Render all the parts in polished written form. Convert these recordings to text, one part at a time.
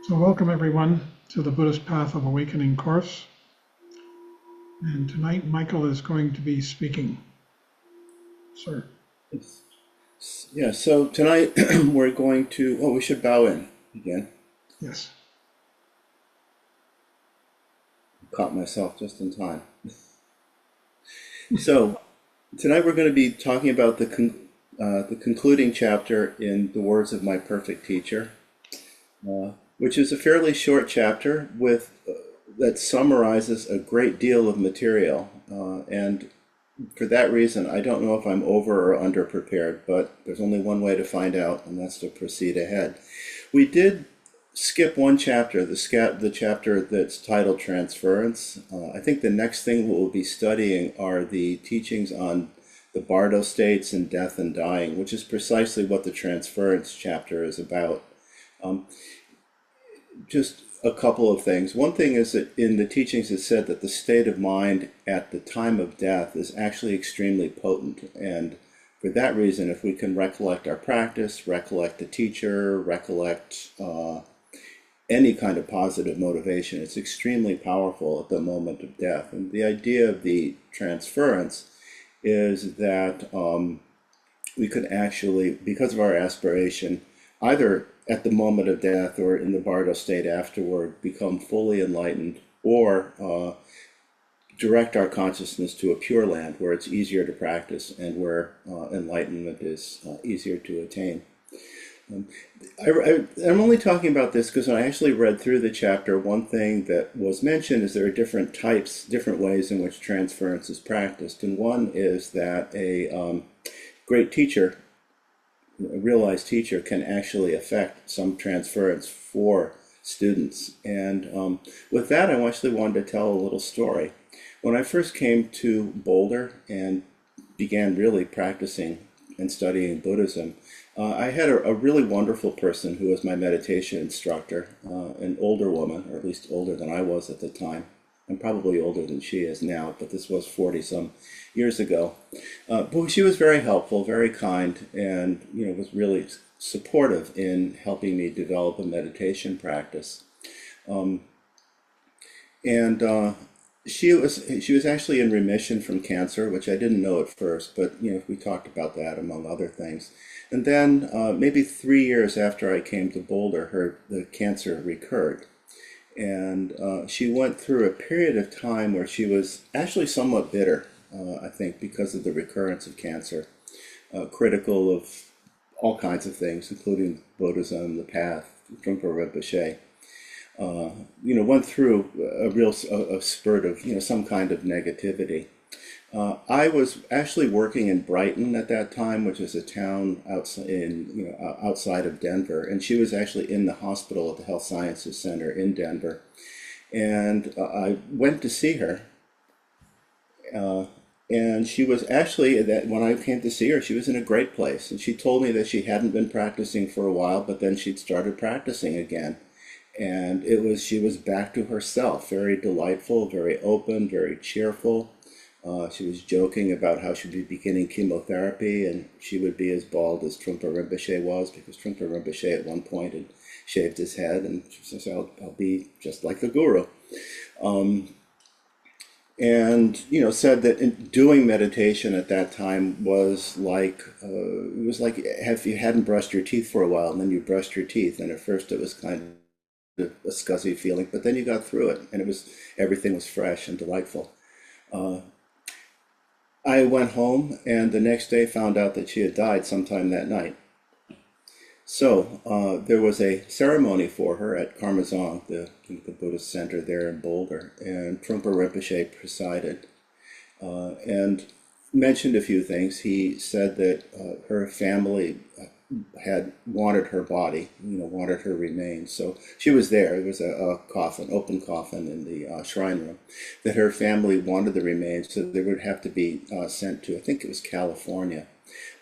So welcome everyone to the Buddhist Path of Awakening course. And tonight Michael is going to be speaking. Sir. Yeah, so tonight we're going to, we should bow in again. Yes. Caught myself just in time. So tonight we're going to be talking about the concluding chapter in The Words of My Perfect Teacher, which is a fairly short chapter that summarizes a great deal of material. And for that reason, I don't know if I'm over or under prepared, but there's only one way to find out, and that's to proceed ahead. We did skip one chapter, the chapter that's titled Transference. I think the next thing we'll be studying are the teachings on the Bardo states and death and dying, which is precisely what the Transference chapter is about. Just a couple of things. One thing is that in the teachings it said that the state of mind at the time of death is actually extremely potent. And for that reason, if we can recollect our practice, recollect the teacher, recollect any kind of positive motivation, it's extremely powerful at the moment of death. And the idea of the transference is that we could actually, because of our aspiration, either at the moment of death or in the Bardo state afterward, become fully enlightened, or direct our consciousness to a pure land where it's easier to practice and where enlightenment is easier to attain. I'm only talking about this because when I actually read through the chapter, one thing that was mentioned is there are different types, different ways in which transference is practiced. And one is that a great teacher, a realized teacher, can actually affect some transference for students. And with that, I actually wanted to tell a little story. When I first came to Boulder and began really practicing and studying Buddhism, I had a really wonderful person who was my meditation instructor, an older woman, or at least older than I was at the time. I'm probably older than she is now, but this was 40 some years ago. But she was very helpful, very kind, and was really supportive in helping me develop a meditation practice. And she was actually in remission from cancer, which I didn't know at first, but we talked about that among other things. And then maybe 3 years after I came to Boulder, the cancer recurred. And she went through a period of time where she was actually somewhat bitter, I think, because of the recurrence of cancer, critical of all kinds of things, including Buddhism, the path, Trungpa Rinpoche. Went through a spurt of some kind of negativity. I was actually working in Brighton at that time, which is a town outside of Denver, and she was actually in the hospital at the Health Sciences Center in Denver. And I went to see her, and she was actually, that when I came to see her, she was in a great place. And she told me that she hadn't been practicing for a while, but then she'd started practicing again. And she was back to herself, very delightful, very open, very cheerful. She was joking about how she'd be beginning chemotherapy and she would be as bald as Trungpa Rinpoche was, because Trungpa Rinpoche at one point had shaved his head, and she says, I'll be just like the guru. And said that doing meditation at that time was like it was like if you hadn't brushed your teeth for a while and then you brushed your teeth, and at first it was kind of a scuzzy feeling, but then you got through it and everything was fresh and delightful. I went home and the next day found out that she had died sometime that night. So there was a ceremony for her at Karmazong, the Buddhist center there in Boulder, and Trungpa Rinpoche presided and mentioned a few things. He said that her family had wanted her body, wanted her remains. So she was there. It was a coffin, open coffin in the shrine room, that her family wanted the remains, so they would have to be sent to, I think it was California,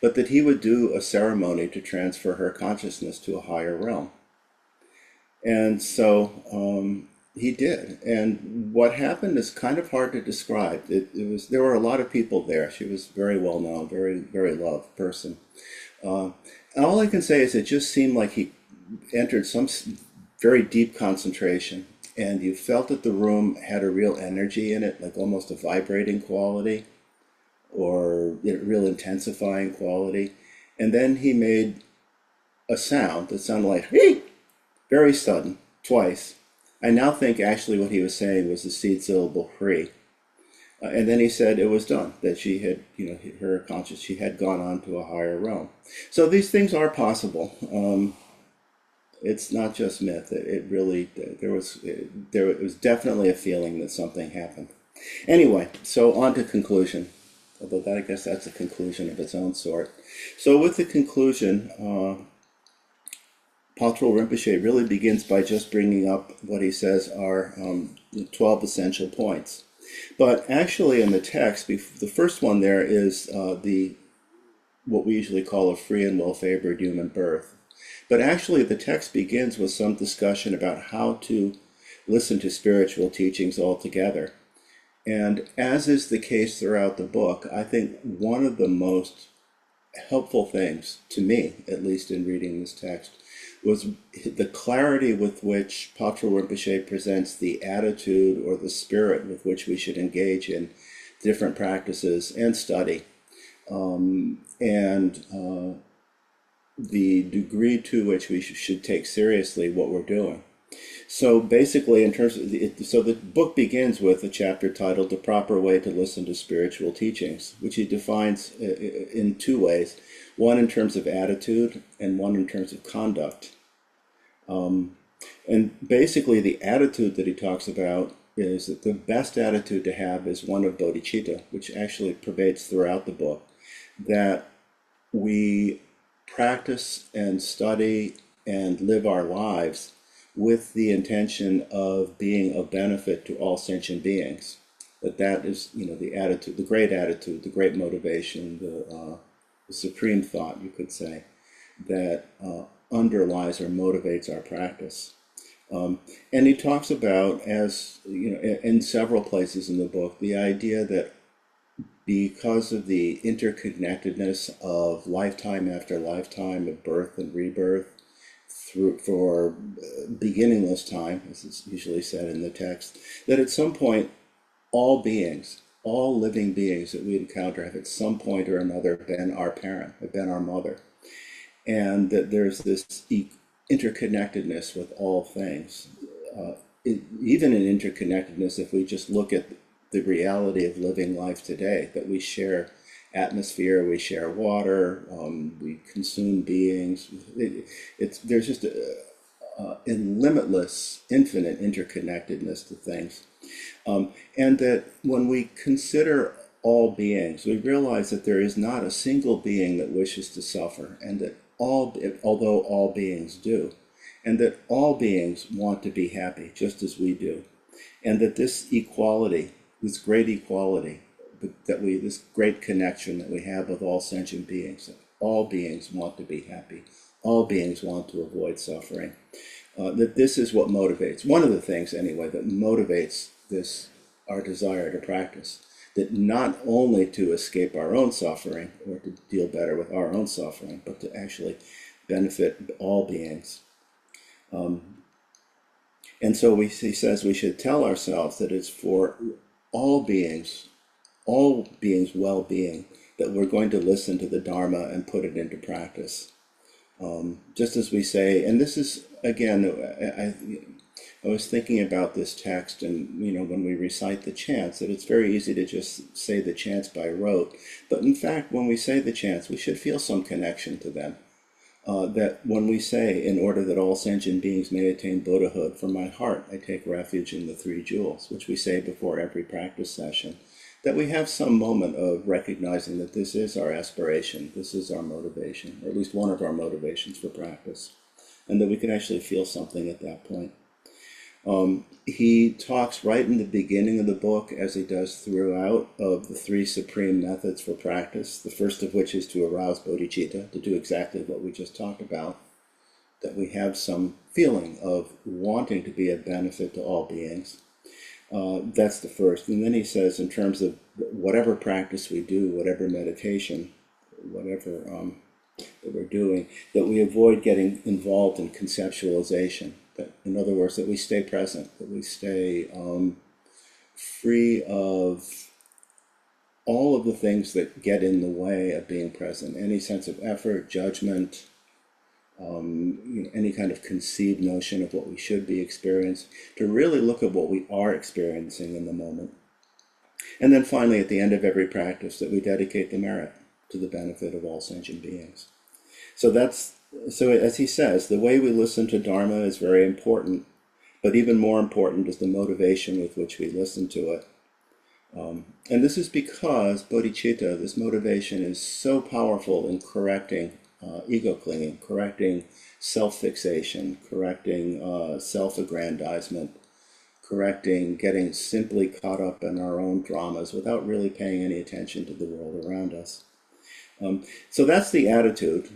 but that he would do a ceremony to transfer her consciousness to a higher realm. And so he did. And what happened is kind of hard to describe. There were a lot of people there. She was very well known, very, very loved person. And all I can say is it just seemed like he entered some very deep concentration, and you felt that the room had a real energy in it, like almost a vibrating quality or real intensifying quality. And then he made a sound that sounded like "hey," very sudden, twice. I now think actually what he was saying was the seed syllable "free." And then he said it was done, that she had, her conscious, she had gone on to a higher realm. So these things are possible. It's not just myth. It really, it was definitely a feeling that something happened. Anyway, so on to conclusion. Although that, I guess that's a conclusion of its own sort. So with the conclusion, Patrul Rinpoche really begins by just bringing up what he says are 12 essential points. But actually in the text, the first one there is what we usually call a free and well-favored human birth. But actually the text begins with some discussion about how to listen to spiritual teachings altogether. And as is the case throughout the book, I think one of the most helpful things, to me at least in reading this text, was the clarity with which Patrul Rinpoche presents the attitude or the spirit with which we should engage in different practices and study, and the degree to which we should take seriously what we're doing. So basically, in terms of the book begins with a chapter titled "The Proper Way to Listen to Spiritual Teachings," which he defines in two ways: one in terms of attitude, and one in terms of conduct. And basically, the attitude that he talks about is that the best attitude to have is one of bodhicitta, which actually pervades throughout the book. That we practice and study and live our lives with the intention of being of benefit to all sentient beings. That is, the attitude, the great motivation, the supreme thought, you could say, that underlies or motivates our practice. And he talks about, as in several places in the book, the idea that because of the interconnectedness of lifetime after lifetime of birth and rebirth, for beginningless time, as is usually said in the text, that at some point all beings, all living beings that we encounter have at some point or another been our parent, have been our mother, and that there's this interconnectedness with all things. Even in interconnectedness, if we just look at the reality of living life today, that we share atmosphere, we share water, we consume beings. There's just a limitless, infinite interconnectedness to things. And that when we consider all beings, we realize that there is not a single being that wishes to suffer, and that although all beings do, and that all beings want to be happy, just as we do, and that this equality, this great equality, this great connection that we have with all sentient beings, that all beings want to be happy, all beings want to avoid suffering, that this is what motivates, one of the things anyway, that motivates our desire to practice, that not only to escape our own suffering or to deal better with our own suffering, but to actually benefit all beings. And so he says we should tell ourselves that it's for all beings' well-being, that we're going to listen to the Dharma and put it into practice. Just as we say, and this is, again, I was thinking about this text, and when we recite the chants, that it's very easy to just say the chants by rote. But in fact, when we say the chants, we should feel some connection to them. That when we say, "In order that all sentient beings may attain Buddhahood, from my heart I take refuge in the three jewels," which we say before every practice session, that we have some moment of recognizing that this is our aspiration, this is our motivation, or at least one of our motivations for practice, and that we can actually feel something at that point. He talks right in the beginning of the book, as he does throughout, of the three supreme methods for practice, the first of which is to arouse bodhicitta, to do exactly what we just talked about, that we have some feeling of wanting to be of benefit to all beings. That's the first. And then he says, in terms of whatever practice we do, whatever meditation, whatever that we're doing, that we avoid getting involved in conceptualization. That In other words, that we stay present, that we stay free of all of the things that get in the way of being present, any sense of effort, judgment, any kind of conceived notion of what we should be experiencing, to really look at what we are experiencing in the moment. And then finally, at the end of every practice, that we dedicate the merit to the benefit of all sentient beings. So as he says, the way we listen to Dharma is very important, but even more important is the motivation with which we listen to it. And this is because bodhicitta, this motivation, is so powerful in correcting ego clinging, correcting self-fixation, correcting self-aggrandizement, correcting getting simply caught up in our own dramas without really paying any attention to the world around us. So that's the attitude.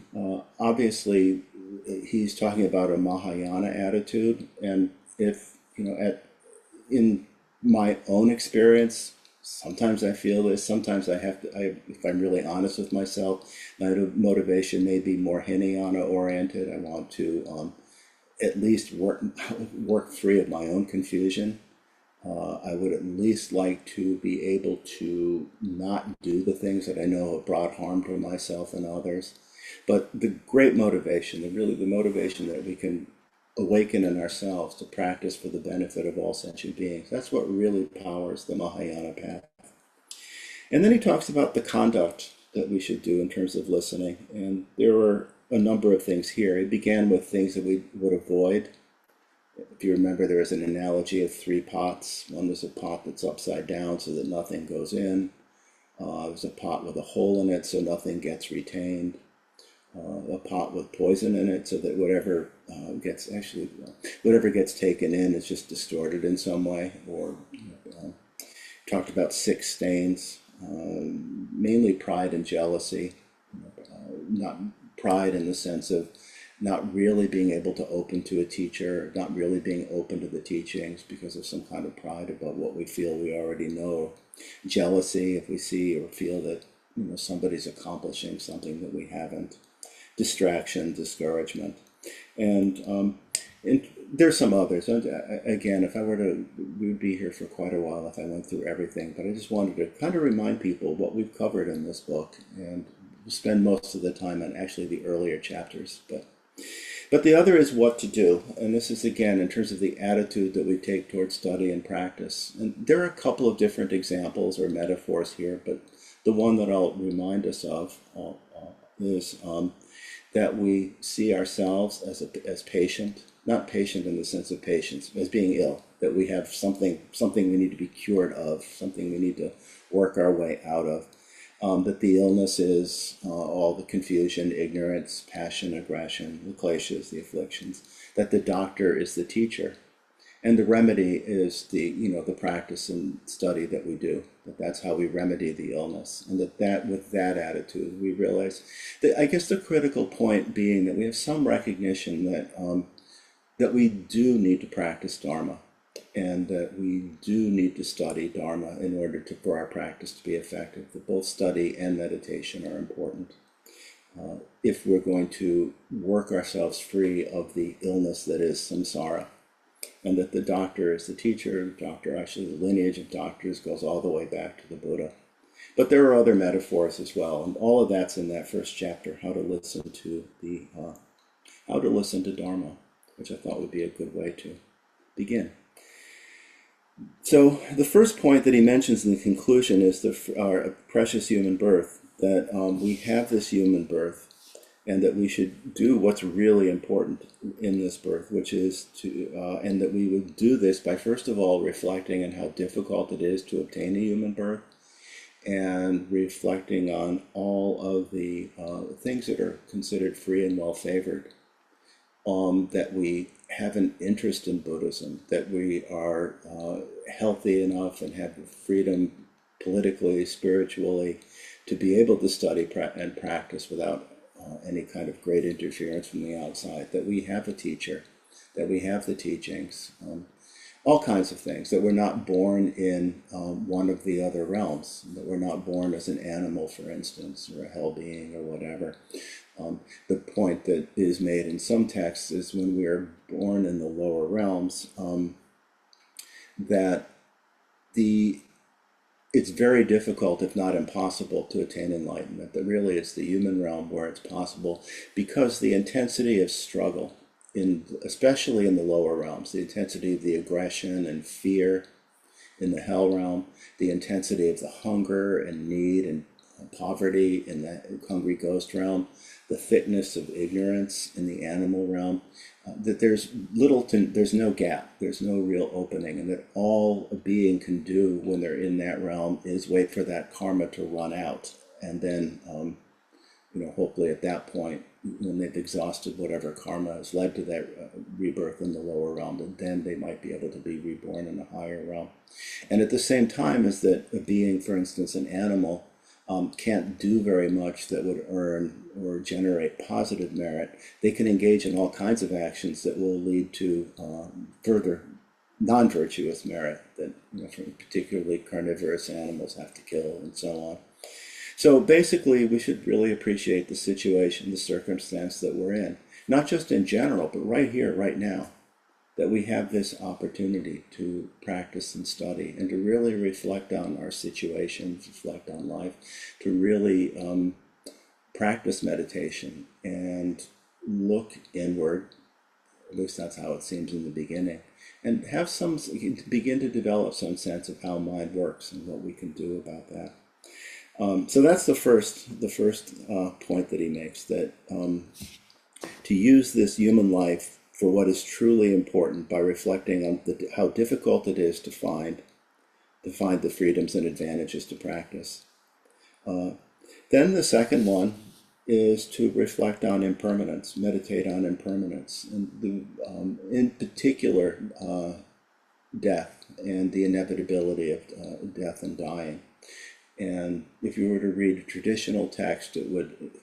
Obviously, he's talking about a Mahayana attitude, and if in my own experience, sometimes I feel this. Sometimes if I'm really honest with myself, my motivation may be more Hinayana oriented. I want to at least work free of my own confusion. I would at least like to be able to not do the things that I know have brought harm to myself and others. But the great motivation, the motivation that we can awaken in ourselves to practice for the benefit of all sentient beings, that's what really powers the Mahayana path. And then he talks about the conduct that we should do in terms of listening. And there were a number of things here. It began with things that we would avoid. If you remember, there is an analogy of 3 pots. One is a pot that's upside down so that nothing goes in. There's a pot with a hole in it so nothing gets retained. A pot with poison in it so that whatever gets taken in is just distorted in some way. Or talked about 6 stains, mainly pride and jealousy. Not pride in the sense of not really being able to open to a teacher, not really being open to the teachings because of some kind of pride about what we feel we already know. Jealousy if we see or feel that somebody's accomplishing something that we haven't. Distraction, discouragement, and there's some others. Again, we would be here for quite a while if I went through everything, but I just wanted to kind of remind people what we've covered in this book, and we'll spend most of the time on actually the earlier chapters, but the other is what to do. And this is, again, in terms of the attitude that we take towards study and practice. And there are a couple of different examples or metaphors here, but the one that I'll remind us of is that we see ourselves as patient, not patient in the sense of patience, as being ill, that we have something we need to be cured of, something we need to work our way out of. That the illness is all the confusion, ignorance, passion, aggression, the kleshas, the afflictions, that the doctor is the teacher, and the remedy is the practice and study that we do, that's how we remedy the illness. And that with that attitude, we realize that, I guess the critical point being that we have some recognition that we do need to practice Dharma, and that we do need to study Dharma in order for our practice to be effective. That both study and meditation are important if we're going to work ourselves free of the illness that is samsara. And that the doctor is the teacher. Actually, the lineage of doctors goes all the way back to the Buddha. But there are other metaphors as well, and all of that's in that first chapter, how to listen to Dharma, which I thought would be a good way to begin. So the first point that he mentions in the conclusion is our precious human birth, that we have this human birth, and that we should do what's really important in this birth, which is and that we would do this by, first of all, reflecting on how difficult it is to obtain a human birth, and reflecting on all of the things that are considered free and well-favored, that we have an interest in Buddhism, that we are healthy enough and have the freedom politically, spiritually, to be able to study and practice without any kind of great interference from the outside, that we have a teacher, that we have the teachings, all kinds of things, that we're not born in one of the other realms, that we're not born as an animal, for instance, or a hell being or whatever, The point that is made in some texts is when we are born in the lower realms, that the it's very difficult, if not impossible, to attain enlightenment. That really it's the human realm where it's possible, because the intensity of struggle, especially in the lower realms, the intensity of the aggression and fear in the hell realm, the intensity of the hunger and need and poverty in the hungry ghost realm, the thickness of ignorance in the animal realm, that there's no gap, there's no real opening, and that all a being can do when they're in that realm is wait for that karma to run out, and then hopefully at that point, when they've exhausted whatever karma has led to that rebirth in the lower realm, then they might be able to be reborn in a higher realm. And at the same time as that a being, for instance, an animal, can't do very much that would earn or generate positive merit, they can engage in all kinds of actions that will lead to further non-virtuous merit that particularly carnivorous animals have to kill and so on. So basically, we should really appreciate the situation, the circumstance that we're in, not just in general, but right here, right now, that we have this opportunity to practice and study and to really reflect on our situation, reflect on life, to really practice meditation and look inward. At least that's how it seems in the beginning, and begin to develop some sense of how mind works and what we can do about that. So that's the first point that he makes, that to use this human life for what is truly important by reflecting on how difficult it is to find the freedoms and advantages to practice. Then the second one is to reflect on impermanence, meditate on impermanence, and in particular death and the inevitability of death and dying. And if you were to read a traditional text, if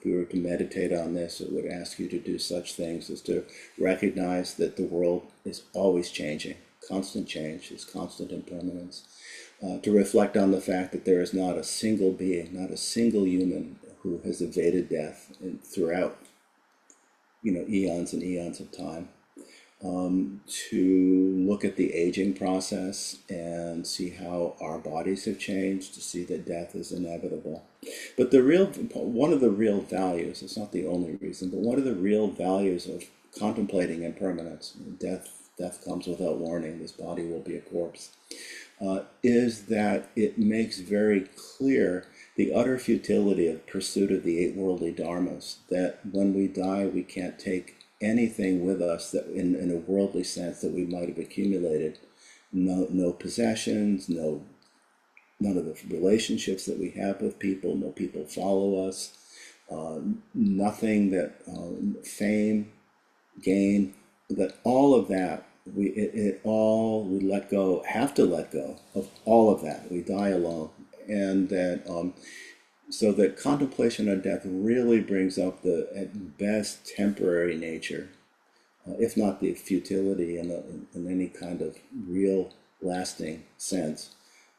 we were to meditate on this, it would ask you to do such things as to recognize that the world is always changing, constant change, is constant impermanence. To reflect on the fact that there is not a single being, not a single human who has evaded death throughout, eons and eons of time. To look at the aging process and see how our bodies have changed, to see that death is inevitable. But one of the real values, it's not the only reason, but one of the real values of contemplating impermanence, death comes without warning, this body will be a corpse, is that it makes very clear the utter futility of pursuit of the eight worldly dharmas, that when we die, we can't take anything with us that in a worldly sense that we might have accumulated. No possessions, none of the relationships that we have with people, no people follow us, nothing that fame, gain, that all of that, we let go, have to let go of all of that. We die alone. And that so that contemplation on death really brings up the, at best, temporary nature, if not the futility in any kind of real lasting sense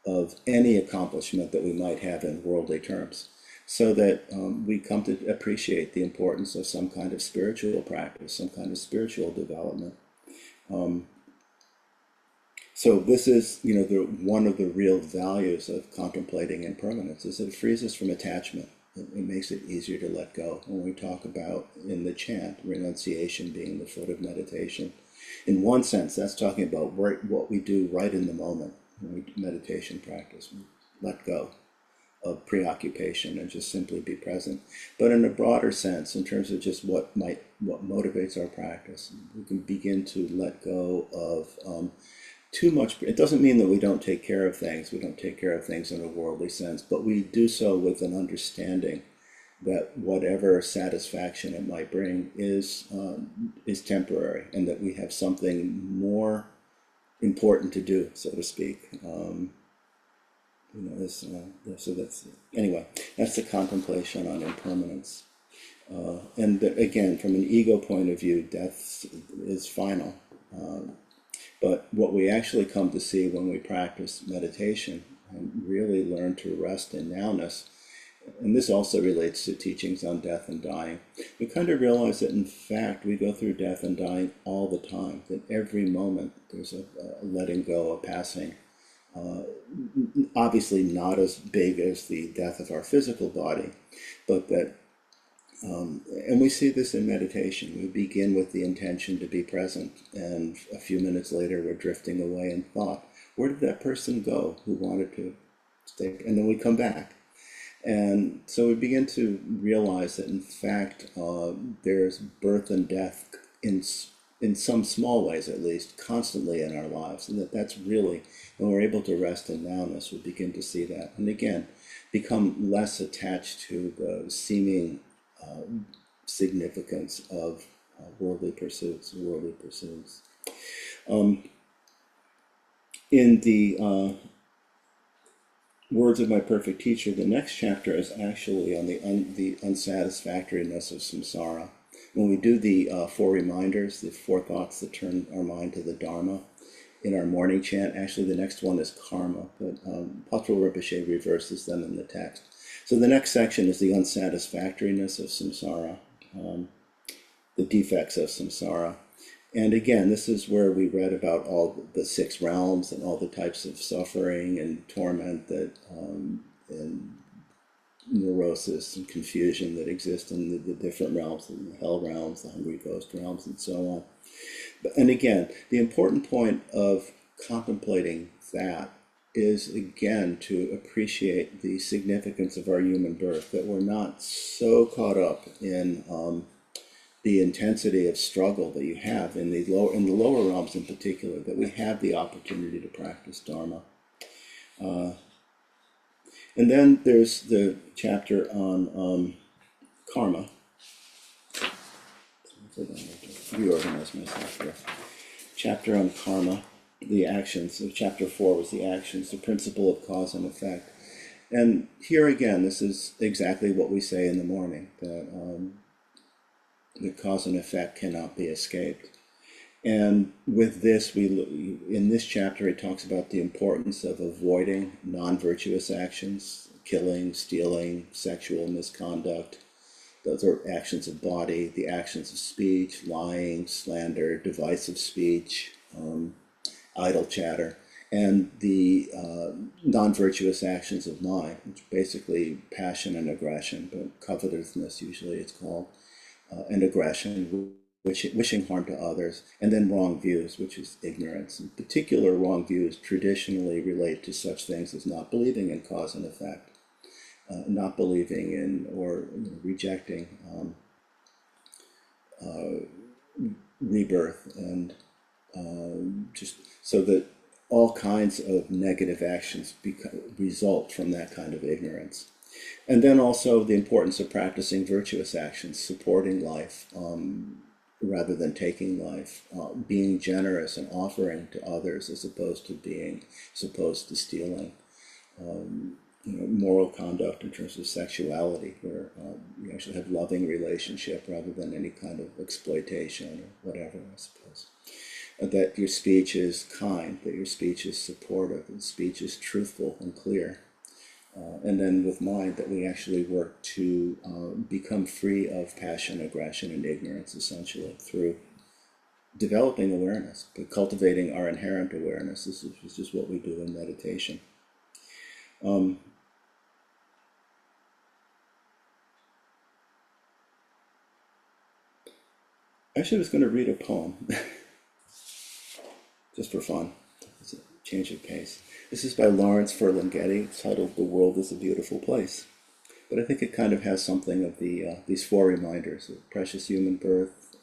of any accomplishment that we might have in worldly terms, so that we come to appreciate the importance of some kind of spiritual practice, some kind of spiritual development. So this is, one of the real values of contemplating impermanence, is that it frees us from attachment. It makes it easier to let go. When we talk about in the chant, renunciation being the foot of meditation, in one sense, that's talking about what we do right in the moment when we meditation practice. We let go of preoccupation and just simply be present. But in a broader sense, in terms of just what motivates our practice, we can begin to let go of too much. It doesn't mean that we don't take care of things. We don't take care of things in a worldly sense, but we do so with an understanding that whatever satisfaction it might bring is temporary, and that we have something more important to do, so to speak. So that's the contemplation on impermanence. And again, from an ego point of view, death is final. But what we actually come to see when we practice meditation and really learn to rest in nowness and this also relates to teachings on death and dying, we kind of realize that in fact we go through death and dying all the time, that every moment there's a letting go, a passing. Obviously not as big as the death of our physical body, but that, and we see this in meditation. We begin with the intention to be present, and a few minutes later we're drifting away in thought. Where did that person go who wanted to stay? And then we come back. And so we begin to realize that in fact there's birth and death in some small ways at least constantly in our lives, and that's really, when we're able to rest in nowness, we begin to see that, and again become less attached to the seeming significance of worldly pursuits. In the words of my perfect teacher, the next chapter is actually on the unsatisfactoriness of samsara. When we do the four reminders, the four thoughts that turn our mind to the Dharma in our morning chant, actually the next one is karma, but Patrul Rinpoche reverses them in the text. So the next section is the unsatisfactoriness of samsara, the defects of samsara. And again, this is where we read about all the six realms and all the types of suffering and torment that, and neurosis and confusion that exist in the different realms, the hell realms, the hungry ghost realms, and so on. And again, the important point of contemplating that is, again, to appreciate the significance of our human birth, that we're not so caught up in the intensity of struggle that you have in the lower realms in particular, that we have the opportunity to practice Dharma. And then there's the chapter on karma. Reorganize myself here. Chapter on karma, the actions. So chapter 4 was the actions, the principle of cause and effect. And here again, this is exactly what we say in the morning, that the cause and effect cannot be escaped. And with this, in this chapter, it talks about the importance of avoiding non-virtuous actions, killing, stealing, sexual misconduct. Those are actions of body, the actions of speech, lying, slander, divisive speech, idle chatter, and the non-virtuous actions of mind, which are basically passion and aggression, but covetousness usually it's called, and aggression, wishing harm to others, and then wrong views, which is ignorance. In particular, wrong views traditionally relate to such things as not believing in cause and effect, not believing in or rejecting rebirth, and just so that all kinds of negative actions result from that kind of ignorance. And then also the importance of practicing virtuous actions, supporting life rather than taking life, being generous and offering to others as opposed to stealing. Moral conduct in terms of sexuality, where you actually have loving relationship rather than any kind of exploitation or whatever, I suppose. That your speech is kind, that your speech is supportive, and speech is truthful and clear. And then with mind, that we actually work to become free of passion, aggression, and ignorance, essentially, through developing awareness, but cultivating our inherent awareness. This is just what we do in meditation. Actually, I was going to read a poem, just for fun. It's a change of pace. This is by Lawrence Ferlinghetti. It's titled "The World is a Beautiful Place." But I think it kind of has something of these four reminders of precious human birth,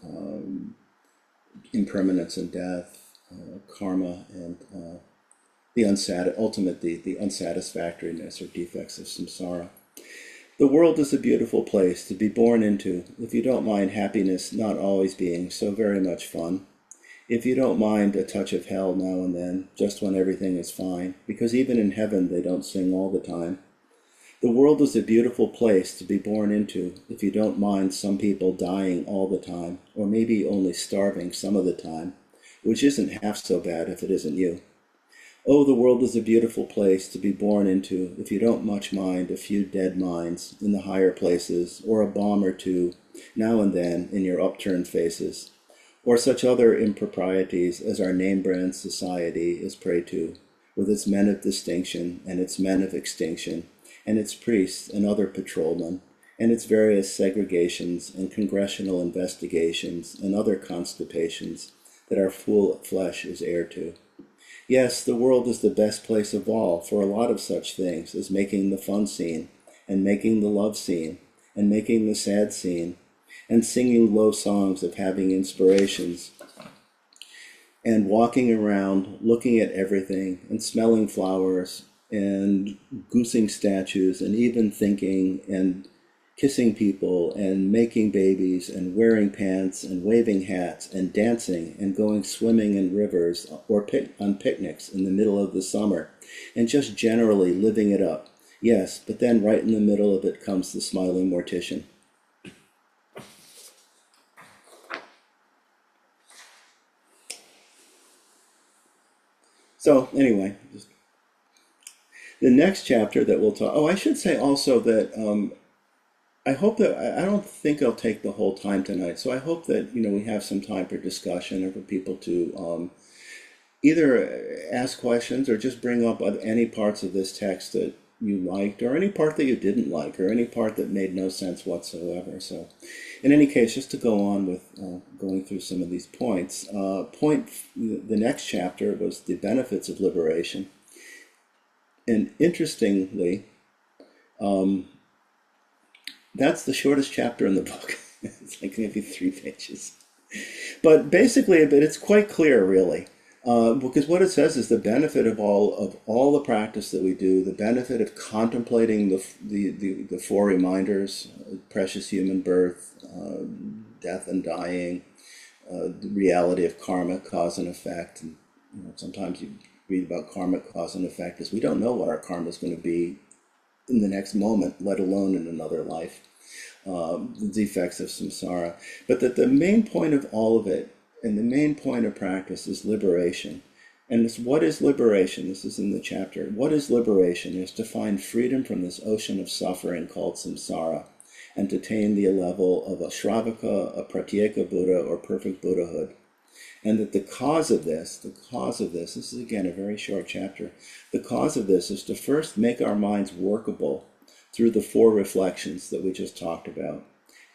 impermanence and death, karma, and the unsatisfactoriness or defects of samsara. The world is a beautiful place to be born into, if you don't mind happiness not always being so very much fun. If you don't mind a touch of hell now and then, just when everything is fine, because even in heaven they don't sing all the time. The world is a beautiful place to be born into, if you don't mind some people dying all the time, or maybe only starving some of the time, which isn't half so bad if it isn't you. Oh, the world is a beautiful place to be born into if you don't much mind a few dead minds in the higher places, or a bomb or two, now and then, in your upturned faces, or such other improprieties as our name-brand society is prey to, with its men of distinction and its men of extinction, and its priests and other patrolmen, and its various segregations and congressional investigations and other constipations that our fool flesh is heir to. Yes, the world is the best place of all for a lot of such things as making the fun scene, and making the love scene, and making the sad scene, and singing low songs of having inspirations, and walking around looking at everything, and smelling flowers, and goosing statues, and even thinking, and kissing people, and making babies, and wearing pants, and waving hats, and dancing, and going swimming in rivers, or on picnics in the middle of the summer, and just generally living it up. Yes, but then right in the middle of it comes the smiling mortician. So anyway, the next chapter that we'll talk. Oh, I should say also that I hope that I don't think I'll take the whole time tonight. So I hope that we have some time for discussion or for people to either ask questions or just bring up any parts of this text that you liked, or any part that you didn't like, or any part that made no sense whatsoever. So, in any case, just to go on with going through some of these points. The next chapter was the benefits of liberation, and interestingly, that's the shortest chapter in the book. It's like maybe 3 pages. But basically, it's quite clear, really, because what it says is the benefit of all the practice that we do, the benefit of contemplating the four reminders: precious human birth, death and dying, the reality of karma, cause and effect. And sometimes you read about karmic cause and effect, is we don't know what our karma is going to be in the next moment, let alone in another life. The defects of samsara. But that the main point of all of it, and the main point of practice, is liberation. And what is liberation? This is in the chapter. What is liberation? Is to find freedom from this ocean of suffering called samsara, and to attain the level of a Shravaka, a Pratyeka Buddha, or perfect Buddhahood. And that the cause of this, this is again a very short chapter, the cause of this is to first make our minds workable through the 4 reflections that we just talked about,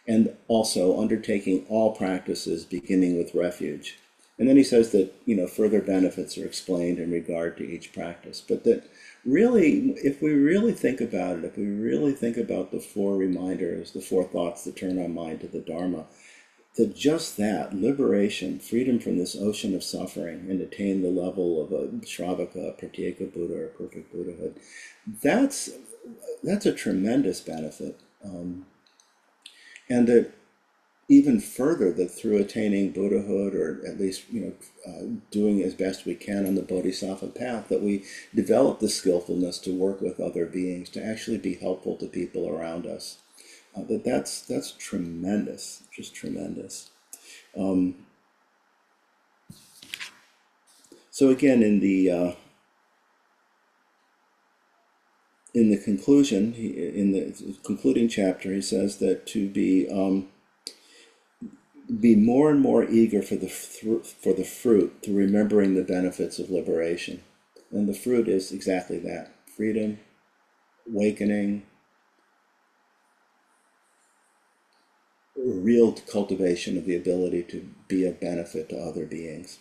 and also undertaking all practices beginning with refuge. And then he says that further benefits are explained in regard to each practice, but that really, if we really think about it, if we really think about the 4 reminders, the 4 thoughts that turn our mind to the Dharma, that just that, liberation, freedom from this ocean of suffering, and attain the level of a Shravaka, a Pratyeka Buddha, or perfect Buddhahood, that's a tremendous benefit. And that even further, that through attaining Buddhahood, or at least doing as best we can on the Bodhisattva path, that we develop the skillfulness to work with other beings, to actually be helpful to people around us. That's tremendous, just tremendous. So again, in the conclusion, in the concluding chapter, he says that to be more and more eager for the fruit, to remembering the benefits of liberation, and the fruit is exactly that: freedom, awakening, real cultivation of the ability to be of benefit to other beings.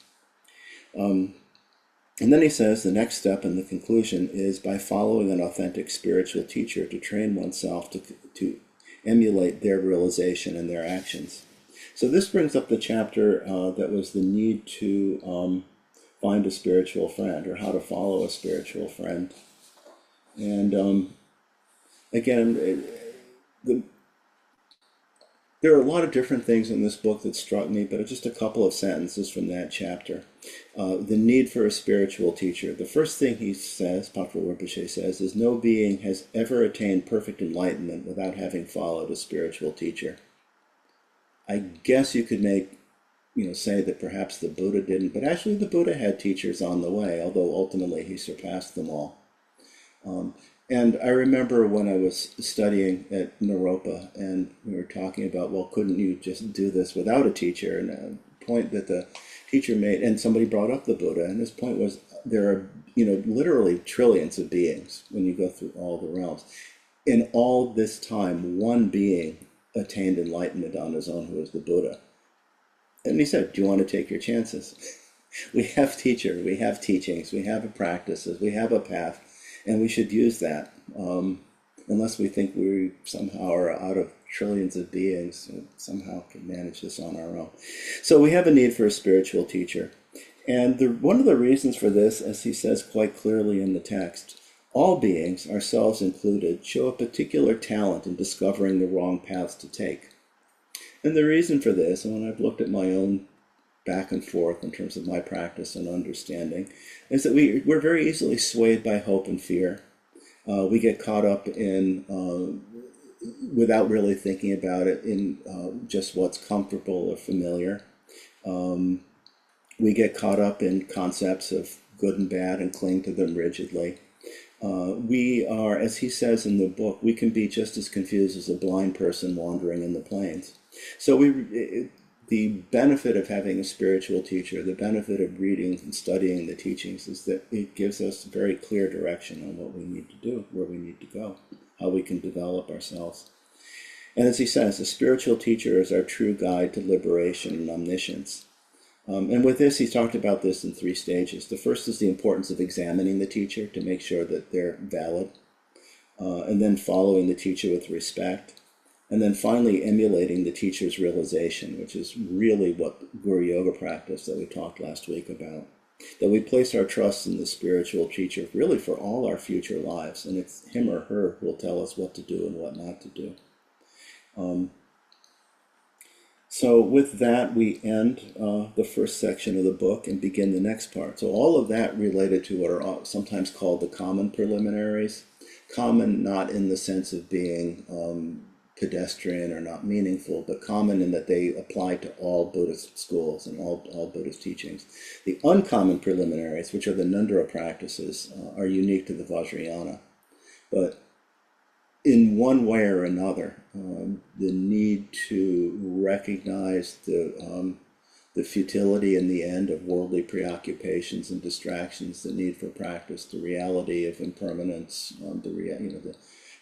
And then he says the next step in the conclusion is by following an authentic spiritual teacher to train oneself to emulate their realization and their actions. So this brings up the chapter that was the need to find a spiritual friend, or how to follow a spiritual friend. And again, there are a lot of different things in this book that struck me, but just a couple of sentences from that chapter. The need for a spiritual teacher. The first thing he says, Patrul Rinpoche says, is no being has ever attained perfect enlightenment without having followed a spiritual teacher. I guess you could make say that perhaps the Buddha didn't, but actually the Buddha had teachers on the way, although ultimately he surpassed them all. And I remember when I was studying at Naropa, and we were talking about, well, couldn't you just do this without a teacher? And a point that the teacher made, and somebody brought up the Buddha, and his point was there are, literally trillions of beings when you go through all the realms. In all this time, one being attained enlightenment on his own, who was the Buddha. And he said, do you want to take your chances? We have teacher, we have teachings, we have practices, we have a path, and we should use that. Unless we think we somehow are out of trillions of beings and somehow can manage this on our own. So we have a need for a spiritual teacher. And one of the reasons for this, as he says quite clearly in the text, all beings, ourselves included, show a particular talent in discovering the wrong paths to take. And the reason for this, and when I've looked at my own back and forth in terms of my practice and understanding, is that we're very easily swayed by hope and fear. We get caught up in, without really thinking about it, in just what's comfortable or familiar. We get caught up in concepts of good and bad and cling to them rigidly. We are, as he says in the book, we can be just as confused as a blind person wandering in the plains. So the benefit of having a spiritual teacher, the benefit of reading and studying the teachings, is that it gives us very clear direction on what we need to do, where we need to go, how we can develop ourselves. And as he says, the spiritual teacher is our true guide to liberation and omniscience. And with this, he's talked about this in 3 stages. The first is the importance of examining the teacher to make sure that they're valid, and then following the teacher with respect, and then finally emulating the teacher's realization, which is really what Guru Yoga practice that we talked last week about. That we place our trust in the spiritual teacher really for all our future lives, and it's him or her who will tell us what to do and what not to do. So with that, we end the first section of the book and begin the next part. So all of that related to what are sometimes called the common preliminaries. Common not in the sense of being pedestrian or not meaningful, but common in that they apply to all Buddhist schools and all Buddhist teachings. The uncommon preliminaries, which are the Nundara practices, are unique to the Vajrayana. But in one way or another, the need to recognize the futility in the end of worldly preoccupations and distractions, the need for practice, the reality of impermanence,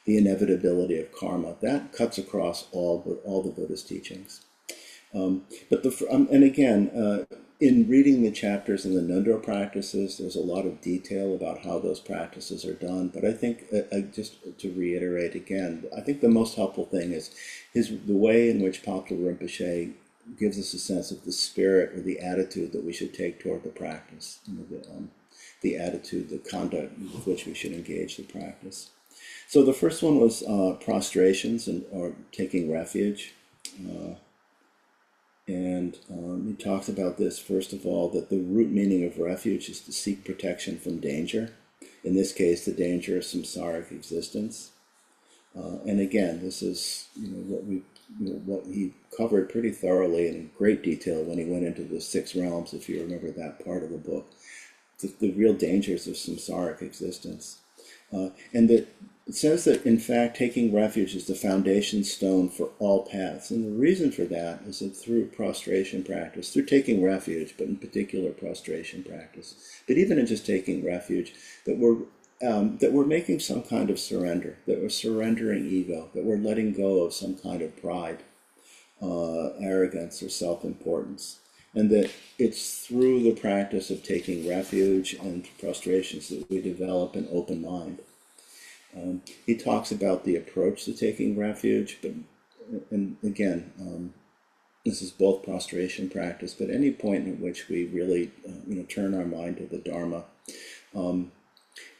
the inevitability of karma, that cuts across all the Buddhist teachings. In reading the chapters in the Nundara practices, there's a lot of detail about how those practices are done. But I think, just to reiterate again, I think the most helpful thing is the way in which Papa Rinpoche gives us a sense of the spirit or the attitude that we should take toward the practice, the attitude, the conduct with which we should engage the practice. So the first one was prostrations or taking refuge. And he talks about this, first of all, that the root meaning of refuge is to seek protection from danger. In this case, the danger of samsaric existence. And again, this is what he covered pretty thoroughly and in great detail when he went into the 6 realms, if you remember that part of the book. The real dangers of samsaric existence. And that it says that, in fact, taking refuge is the foundation stone for all paths. And the reason for that is that through prostration practice, through taking refuge, but in particular prostration practice, but even in just taking refuge, that we're making some kind of surrender, that we're surrendering ego, that we're letting go of some kind of pride, arrogance, or self-importance. And that it's through the practice of taking refuge and prostrations that we develop an open mind. He talks about the approach to taking refuge, and again, this is both prostration practice, but any point in which we really, turn our mind to the Dharma. And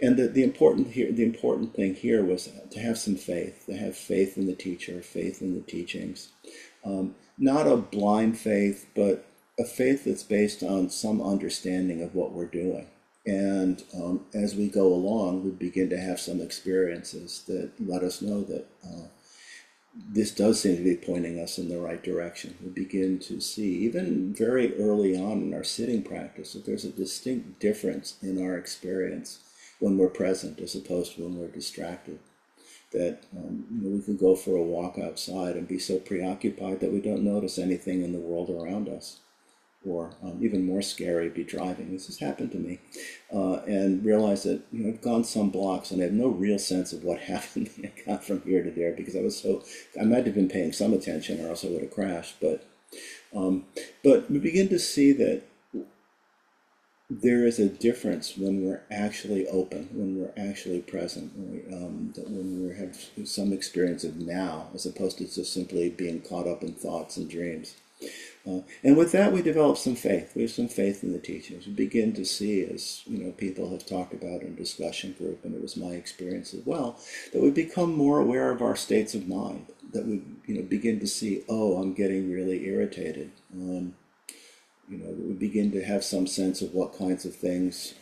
the important thing here was to have some faith, to have faith in the teacher, faith in the teachings, not a blind faith, but a faith that's based on some understanding of what we're doing. And as we go along, we begin to have some experiences that let us know that this does seem to be pointing us in the right direction. We begin to see, even very early on in our sitting practice, that there's a distinct difference in our experience when we're present as opposed to when we're distracted. That we can go for a walk outside and be so preoccupied that we don't notice anything in the world around us. Or even more scary, be driving. This has happened to me, and realize that I've gone some blocks and I have no real sense of what happened. I got from here to there because I might have been paying some attention, or else I would have crashed. But we begin to see that there is a difference when we're actually open, when we're actually present, when we have some experience of now, as opposed to just simply being caught up in thoughts and dreams. And with that, we develop some faith. We have some faith in the teachings. We begin to see, as people have talked about in discussion group, and it was my experience as well, that we become more aware of our states of mind. That we, begin to see, oh, I'm getting really irritated. We begin to have some sense of what kinds of things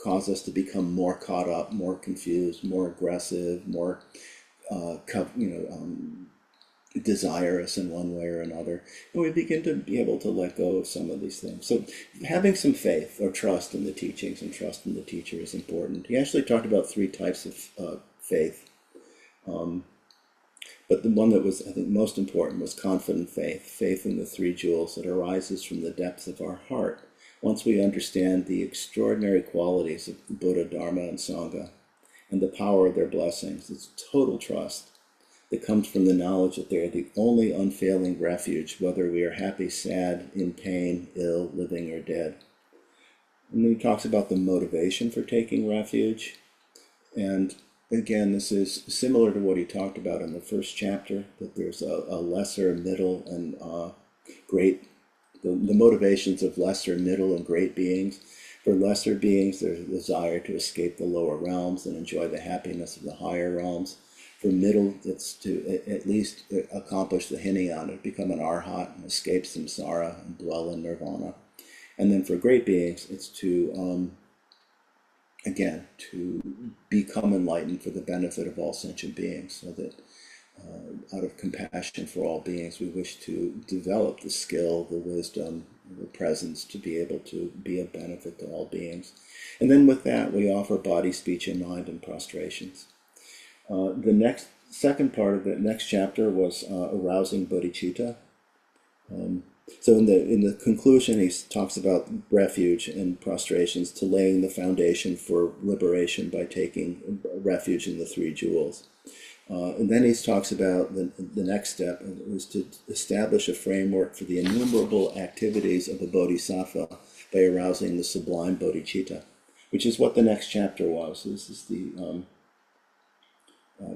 cause us to become more caught up, more confused, more aggressive, more, desirous in one way or another, and we begin to be able to let go of some of these things. So having some faith or trust in the teachings and trust in the teacher is important. He actually talked about 3 types of faith, but the one that was, I think, most important was confident faith in the 3 jewels that arises from the depths of our heart once we understand the extraordinary qualities of Buddha, Dharma, and Sangha and the power of their blessings. It's total trust that comes from the knowledge that they are the only unfailing refuge, whether we are happy, sad, in pain, ill, living, or dead. And then he talks about the motivation for taking refuge. And again, this is similar to what he talked about in the first chapter, that there's a lesser, middle, and great, the motivations of lesser, middle, and great beings. For lesser beings, there's a desire to escape the lower realms and enjoy the happiness of the higher realms. For middle, it's to at least accomplish the Hinayana, become an arhat and escape samsara and dwell in nirvana. And then for great beings, it's to, again, to become enlightened for the benefit of all sentient beings, so that out of compassion for all beings, we wish to develop the skill, the wisdom, the presence to be able to be of benefit to all beings. And then with that, we offer body, speech, and mind in prostrations. The second part of the next chapter was arousing bodhicitta. So in the conclusion, he talks about refuge and prostrations to laying the foundation for liberation by taking refuge in the 3 jewels. And then he talks about the next step is to establish a framework for the innumerable activities of a bodhisattva by arousing the sublime bodhicitta, which is what the next chapter was. This is the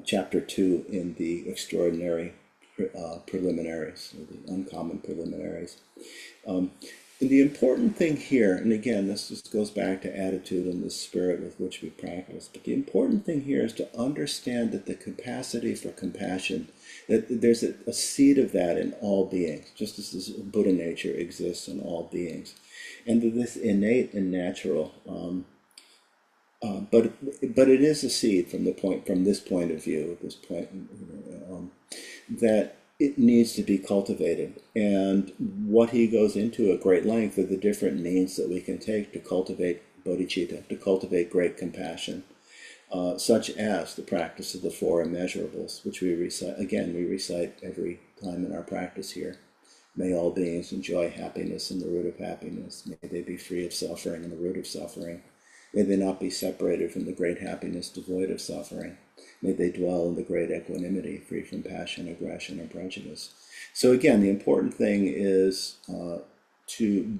chapter 2 in the extraordinary preliminaries, or the uncommon preliminaries. And the important thing here, and again, this just goes back to attitude and the spirit with which we practice, but the important thing here is to understand that the capacity for compassion, that there's a seed of that in all beings, just as this Buddha nature exists in all beings. And that this innate and natural, but it is a seed from this point of view, at this point, that it needs to be cultivated. And what he goes into at great length are the different means that we can take to cultivate bodhicitta, to cultivate great compassion, such as the practice of the 4 immeasurables, which we recite every time in our practice here. May all beings enjoy happiness in the root of happiness. May they be free of suffering in the root of suffering. May they not be separated from the great happiness devoid of suffering. May they dwell in the great equanimity, free from passion, aggression, and prejudice. So again, the important thing is to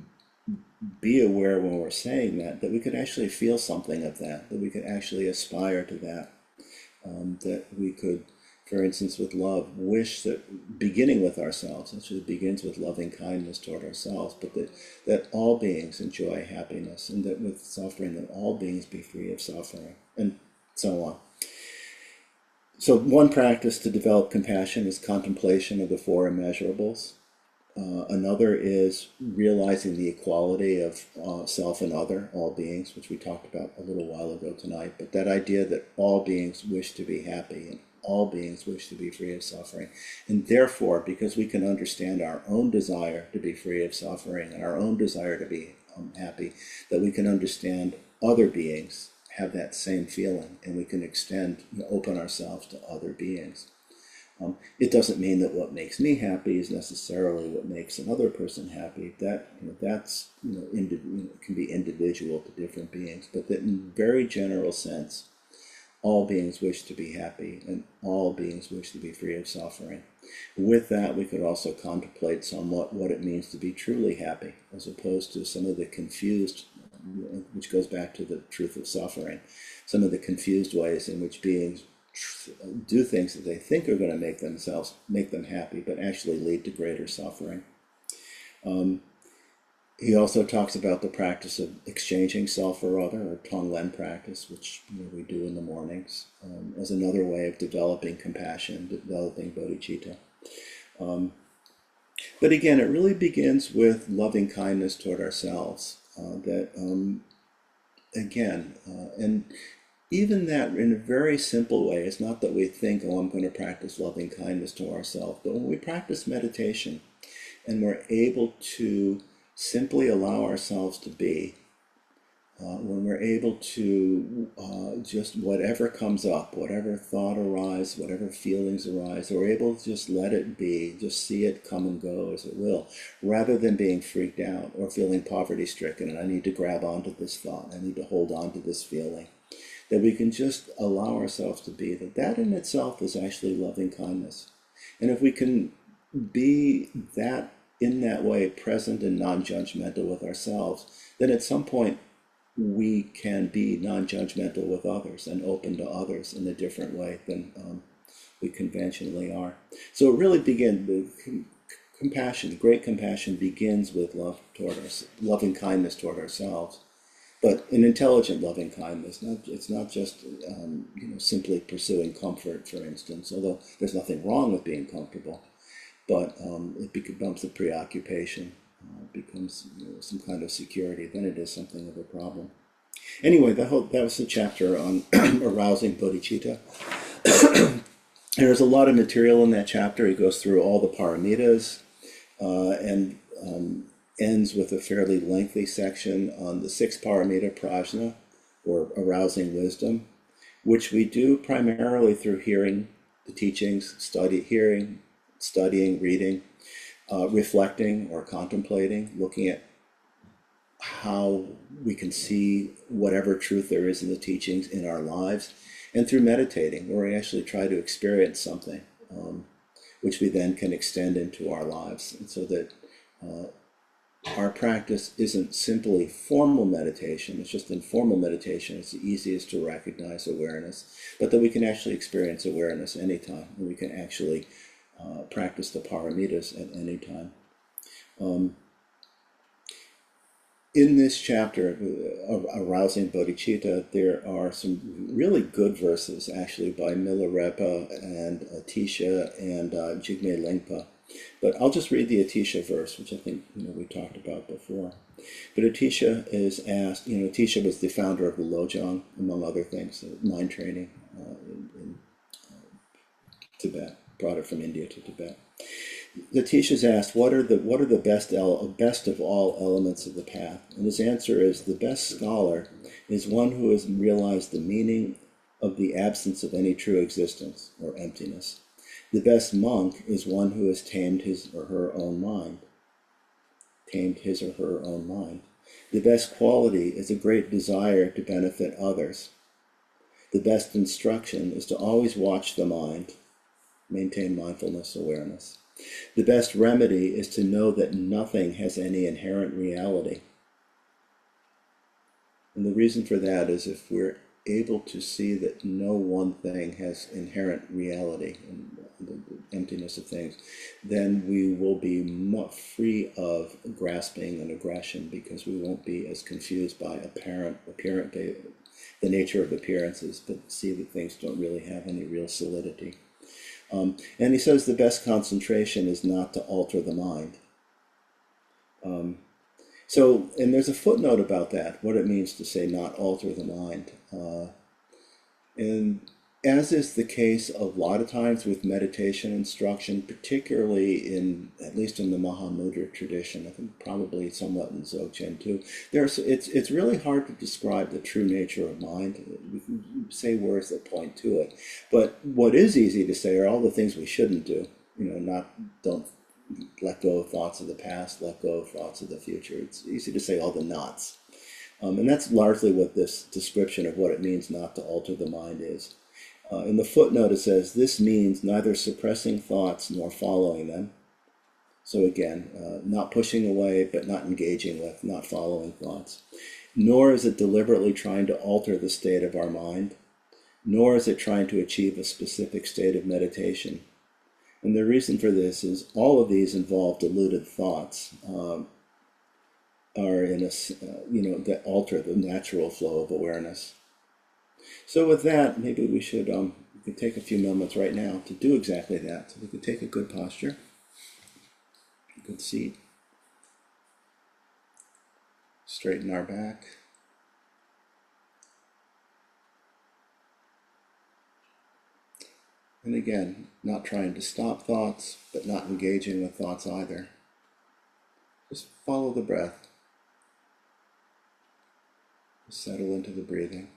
be aware when we're saying that we could actually feel something of that we could actually aspire to that, that we could, for instance, with love, wish that, beginning with ourselves, actually begins with loving kindness toward ourselves, but that all beings enjoy happiness, and that with suffering, that all beings be free of suffering, and so on. So one practice to develop compassion is contemplation of the 4 immeasurables. Another is realizing the equality of self and other, all beings, which we talked about a little while ago tonight, but that idea that all beings wish to be happy, and all beings wish to be free of suffering. And therefore, because we can understand our own desire to be free of suffering and our own desire to be happy, that we can understand other beings have that same feeling, and we can extend, open ourselves to other beings. It doesn't mean that what makes me happy is necessarily what makes another person happy. That's can be individual to different beings, but that in very general sense, all beings wish to be happy, and all beings wish to be free of suffering. With that, we could also contemplate somewhat what it means to be truly happy, as opposed to some of the confused, which goes back to the truth of suffering, some of the confused ways in which beings do things that they think are going to make them happy, but actually lead to greater suffering. He also talks about the practice of exchanging self for other, or Tonglen practice, which we do in the mornings, as another way of developing compassion, developing bodhicitta. But again, it really begins with loving kindness toward ourselves. And even that, in a very simple way, it's not that we think, I'm going to practice loving kindness to ourselves, but when we practice meditation and we're able to simply allow ourselves to be, when we're able to just whatever comes up, whatever thought arises, whatever feelings arise, we're able to just let it be, just see it come and go as it will, rather than being freaked out or feeling poverty stricken, and I need to grab onto this thought, I need to hold on to this feeling. That we can just allow ourselves to be, that in itself is actually loving kindness. And if we can be that, in that way, present and non-judgmental with ourselves, then at some point we can be non-judgmental with others and open to others in a different way than we conventionally are. So it really begins with compassion. Great compassion begins with loving kindness toward ourselves. But an intelligent loving kindness, it's not just simply pursuing comfort, for instance, although there's nothing wrong with being comfortable, but it becomes a preoccupation, becomes some kind of security, then it is something of a problem. Anyway, that was the chapter on arousing bodhicitta. There's a lot of material in that chapter. He goes through all the paramitas and ends with a fairly lengthy section on the sixth paramita, prajna, or arousing wisdom, which we do primarily through hearing the teachings, studying, reading, reflecting or contemplating, looking at how we can see whatever truth there is in the teachings in our lives, and through meditating, where we actually try to experience something, which we then can extend into our lives, and so that our practice isn't simply formal meditation. It's just informal meditation. It's the easiest to recognize awareness, but that we can actually experience awareness anytime, and we can actually practice the paramitas at any time. In this chapter, Arousing Bodhicitta, there are some really good verses, actually, by Milarepa and Atisha and Jigme Lingpa. But I'll just read the Atisha verse, which I think we talked about before. But Atisha is asked, Atisha was the founder of the Lojong, among other things, mind training in Tibet, brought it from India to Tibet. Atisha is asked, what are the best of all elements of the path? And his answer is, the best scholar is one who has realized the meaning of the absence of any true existence, or emptiness. The best monk is one who has tamed his or her own mind. The best quality is a great desire to benefit others. The best instruction is to always watch the mind, maintain mindfulness, awareness. The best remedy is to know that nothing has any inherent reality. And the reason for that is, if we're able to see that no one thing has inherent reality and the emptiness of things, then we will be free of grasping and aggression, because we won't be as confused by the nature of appearances, but see that things don't really have any real solidity. And he says the best concentration is not to alter the mind. And there's a footnote about that, what it means to say not alter the mind. And as is the case a lot of times with meditation instruction, particularly in, at least in the Mahamudra tradition, I think probably somewhat in Dzogchen too, it's really hard to describe the true nature of mind. We can say words that point to it, but what is easy to say are all the things we shouldn't do. Don't let go of thoughts of the past, let go of thoughts of the future. It's easy to say all the nots. And that's largely what this description of what it means not to alter the mind is. In the footnote, it says, this means neither suppressing thoughts nor following them. So again, not pushing away, but not engaging with, not following thoughts. Nor is it deliberately trying to alter the state of our mind, nor is it trying to achieve a specific state of meditation. And the reason for this is all of these involve deluded thoughts, are in a, that alter the natural flow of awareness. So with that, maybe we could take a few moments right now to do exactly that. So we could take a good posture, a good seat, straighten our back. And again, not trying to stop thoughts, but not engaging with thoughts either. Just follow the breath. Just settle into the breathing.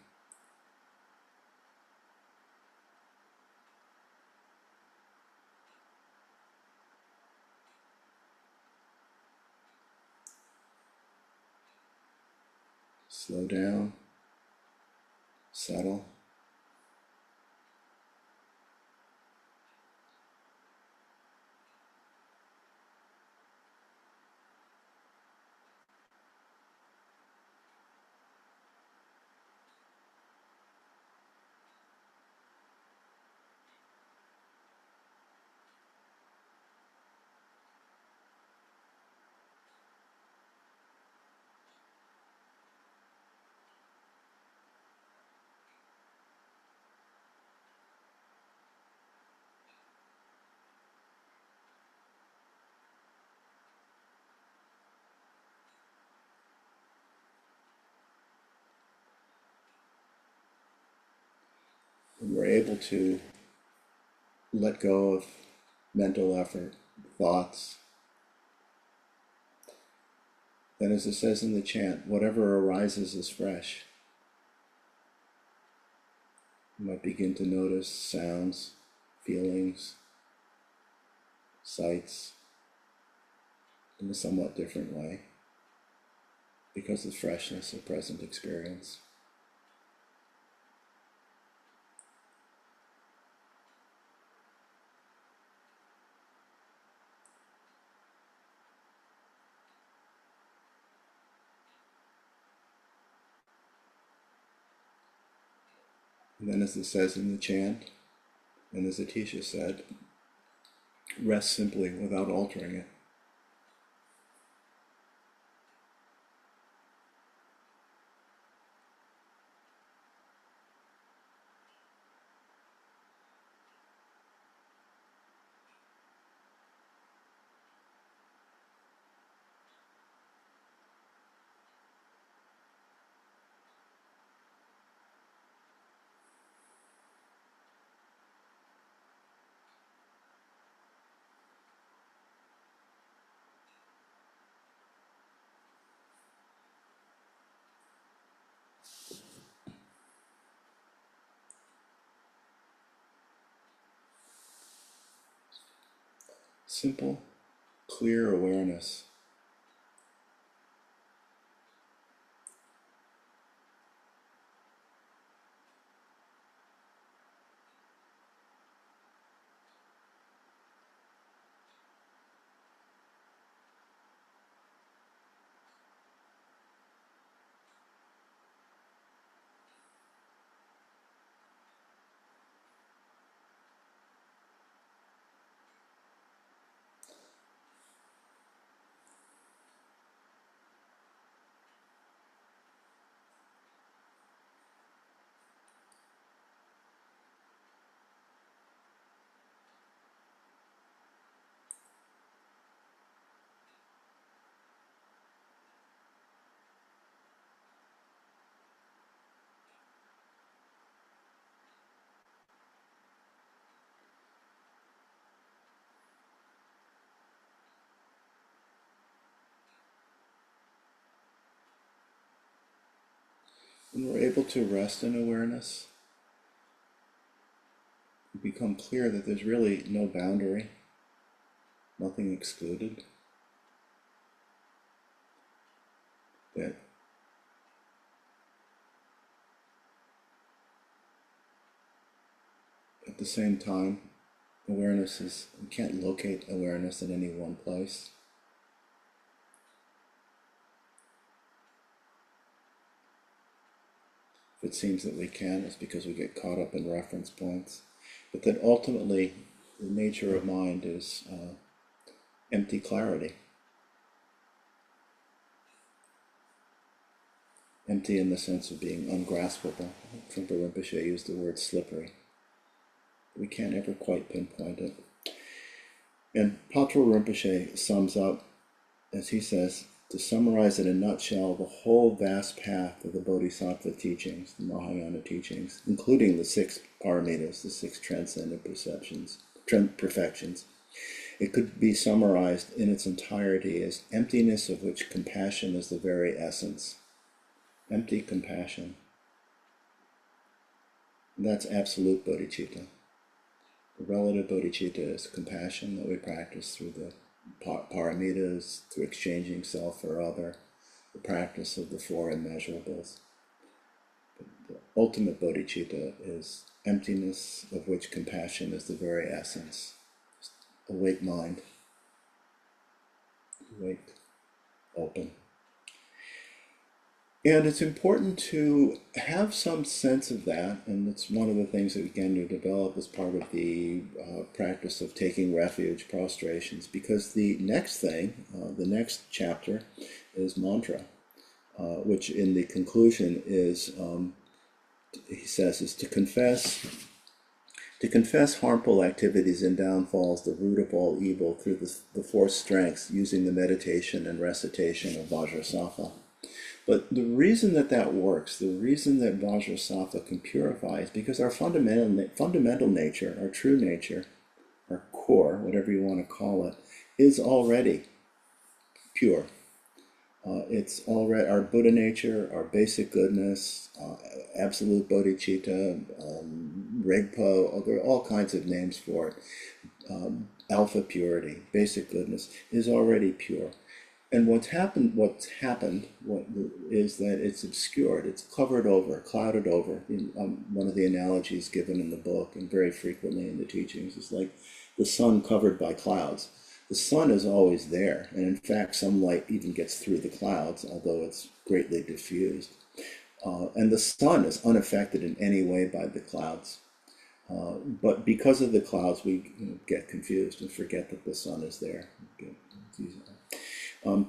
Slow down, settle. When we're able to let go of mental effort, thoughts, then as it says in the chant, whatever arises is fresh. You might begin to notice sounds, feelings, sights in a somewhat different way because of the freshness of present experience. And then as it says in the chant, and as Atisha said, rest simply without altering it. Simple, clear awareness. When we're able to rest in awareness, it becomes clear that there's really no boundary, nothing excluded, that at the same time, awareness is, we can't locate awareness in any one place. If it seems that we can, it's because we get caught up in reference points. But that ultimately, the nature of mind is empty clarity. Empty in the sense of being ungraspable. Trungpa Rinpoche used the word slippery. We can't ever quite pinpoint it. And Patrul Rinpoche sums up, as he says, to summarize in a nutshell, the whole vast path of the Bodhisattva teachings, the Mahayana teachings, including the 6 paramitas, the 6 transcendent perfections. It could be summarized in its entirety as emptiness of which compassion is the very essence. Empty compassion. And that's absolute bodhicitta. The relative bodhicitta is compassion that we practice through the paramitas, through exchanging self for other, the practice of the 4 immeasurables. But the ultimate bodhicitta is emptiness of which compassion is the very essence. Awake mind. Awake, open. And it's important to have some sense of that, and it's one of the things that again you develop as part of the practice of taking refuge, prostrations, because the next thing, the next chapter is mantra, which in the conclusion is, he says, is to confess harmful activities and downfalls, the root of all evil, through the 4 strengths, using the meditation and recitation of Vajrasattva. But the reason that works, the reason that Vajrasattva can purify is because our fundamental nature, our true nature, our core, whatever you want to call it, is already pure. It's already our Buddha nature, our basic goodness, absolute bodhicitta, Regpo, there are all kinds of names for it. Alpha purity, basic goodness, is already pure. And what's happened is that it's obscured, it's covered over, clouded over. One of the analogies given in the book and very frequently in the teachings is like the sun covered by clouds. The sun is always there, and in fact some light even gets through the clouds, although it's greatly diffused. And the sun is unaffected in any way by the clouds. But because of the clouds, we get confused and forget that the sun is there. And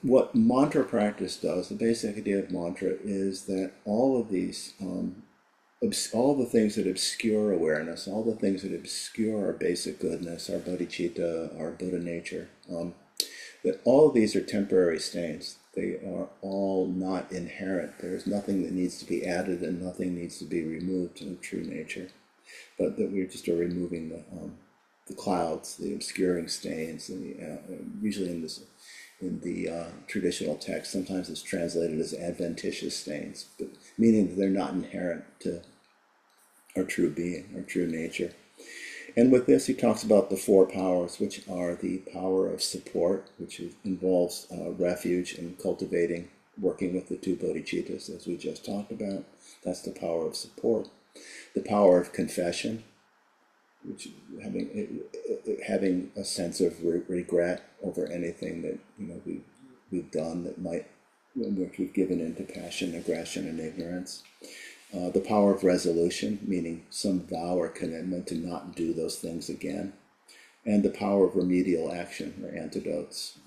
what mantra practice does, the basic idea of mantra, is that all of these, all the things that obscure awareness, all the things that obscure our basic goodness, our bodhicitta, our Buddha nature, that all of these are temporary stains. They are all not inherent. There is nothing that needs to be added and nothing needs to be removed in true nature. But that we just are removing the clouds, the obscuring stains, and usually in the traditional text, sometimes it's translated as adventitious stains, but meaning that they're not inherent to our true being, our true nature. And with this, he talks about the 4 powers, which are the power of support, which involves refuge and cultivating, working with the 2 bodhicittas, as we just talked about. That's the power of support. The power of confession, which having a sense of regret over anything that we've done that which we've given into passion, aggression, and ignorance. The power of resolution, meaning some vow or commitment to not do those things again, and the power of remedial action or antidotes.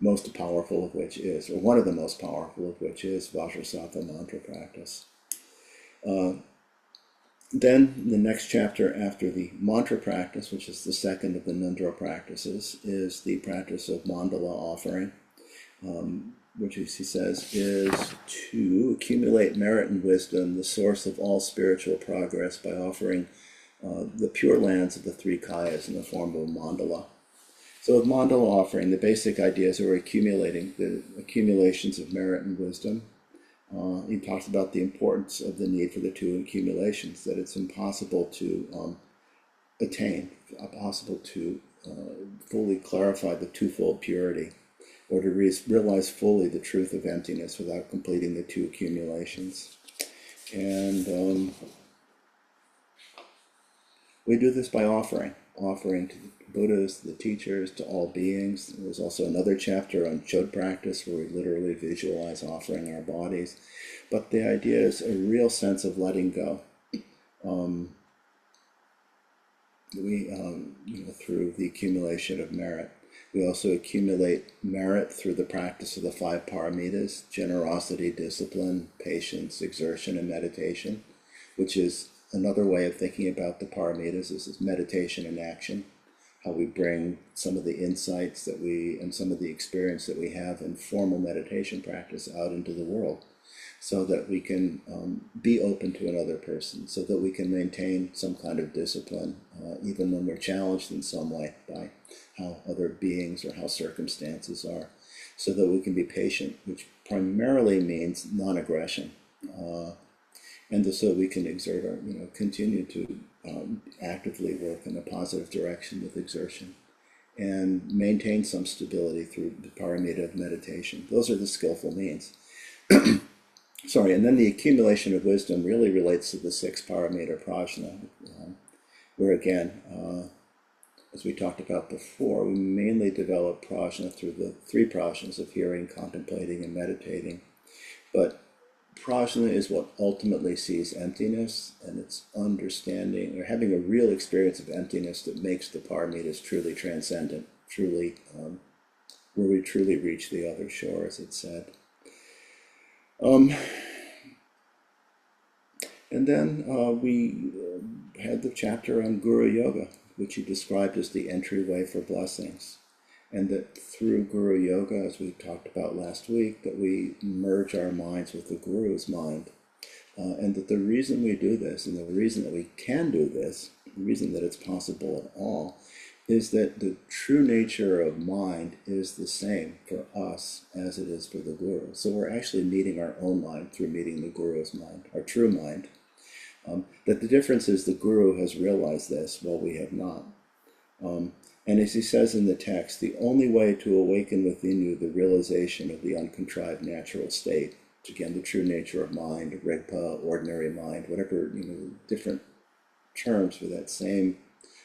Most powerful of which is, or one of the most powerful of which is, Vajrasattva mantra practice. Then the next chapter after the mantra practice, which is the second of the Nundro practices, is the practice of mandala offering, which he says is to accumulate merit and wisdom, the source of all spiritual progress, by offering the pure lands of the 3 kayas in the form of a mandala. So with mandala offering, the basic ideas are accumulating the accumulations of merit and wisdom, He talks about the importance of the need for the two accumulations, that it's impossible to attain, possible to fully clarify the twofold purity, or to realize fully the truth of emptiness without completing the two accumulations. And we do this by offering to the Buddhas, the teachers, to all beings. There's also another chapter on Chod practice where we literally visualize offering our bodies. But the idea is a real sense of letting go. Through the accumulation of merit. We also accumulate merit through the practice of the five paramitas: generosity, discipline, patience, exertion, and meditation, which is another way of thinking about the paramitas. This is meditation in action, how we bring some of the insights and some of the experience that we have in formal meditation practice out into the world, so that we can be open to another person, so that we can maintain some kind of discipline, even when we're challenged in some way by how other beings or how circumstances are, so that we can be patient, which primarily means non-aggression, and so we can continue to actively work in a positive direction with exertion, and maintain some stability through the paramita of meditation. Those are the skillful means. And then the accumulation of wisdom really relates to the six paramita prajna, where again, as we talked about before, we mainly develop prajna through the three prajnas of hearing, contemplating, and meditating. But prajna is what ultimately sees emptiness, and it's understanding or having a real experience of emptiness that makes the paramitas truly transcendent, truly where we truly reach the other shore, as it said. And then we had the chapter on Guru Yoga, which he described as the entryway for blessings. And that through Guru Yoga, as we talked about last week, that we merge our minds with the Guru's mind. And that the reason we do this, and the reason that we can do this, the reason that it's possible at all, is that the true nature of mind is the same for us as it is for the Guru. So we're actually meeting our own mind through meeting the Guru's mind, our true mind. That the difference is the Guru has realized this while we have not. And as he says in the text, the only way to awaken within you the realization of the uncontrived natural state, again, the true nature of mind, rigpa, ordinary mind, whatever, different terms for that same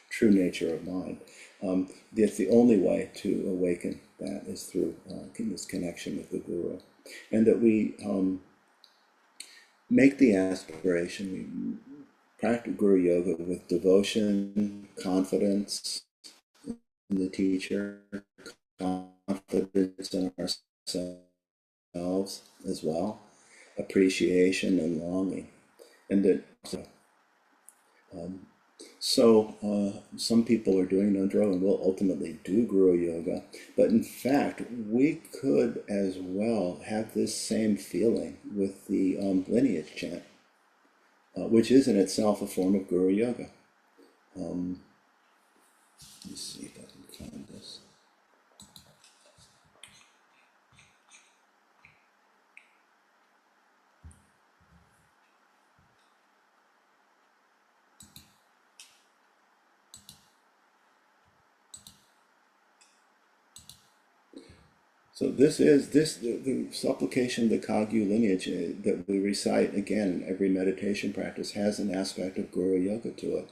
true nature of mind. That's the only way to awaken that is through this connection with the Guru. And that we make the aspiration, we practice Guru Yoga with devotion, confidence in the teacher, confidence in ourselves as well, appreciation and longing. And that some people are doing Nandro and will ultimately do Guru Yoga, but in fact, we could as well have this same feeling with the lineage chant, which is in itself a form of Guru Yoga. Let me see if I can find this. So the supplication, the Kagyu lineage that we recite again every meditation practice has an aspect of Guru Yoga to it.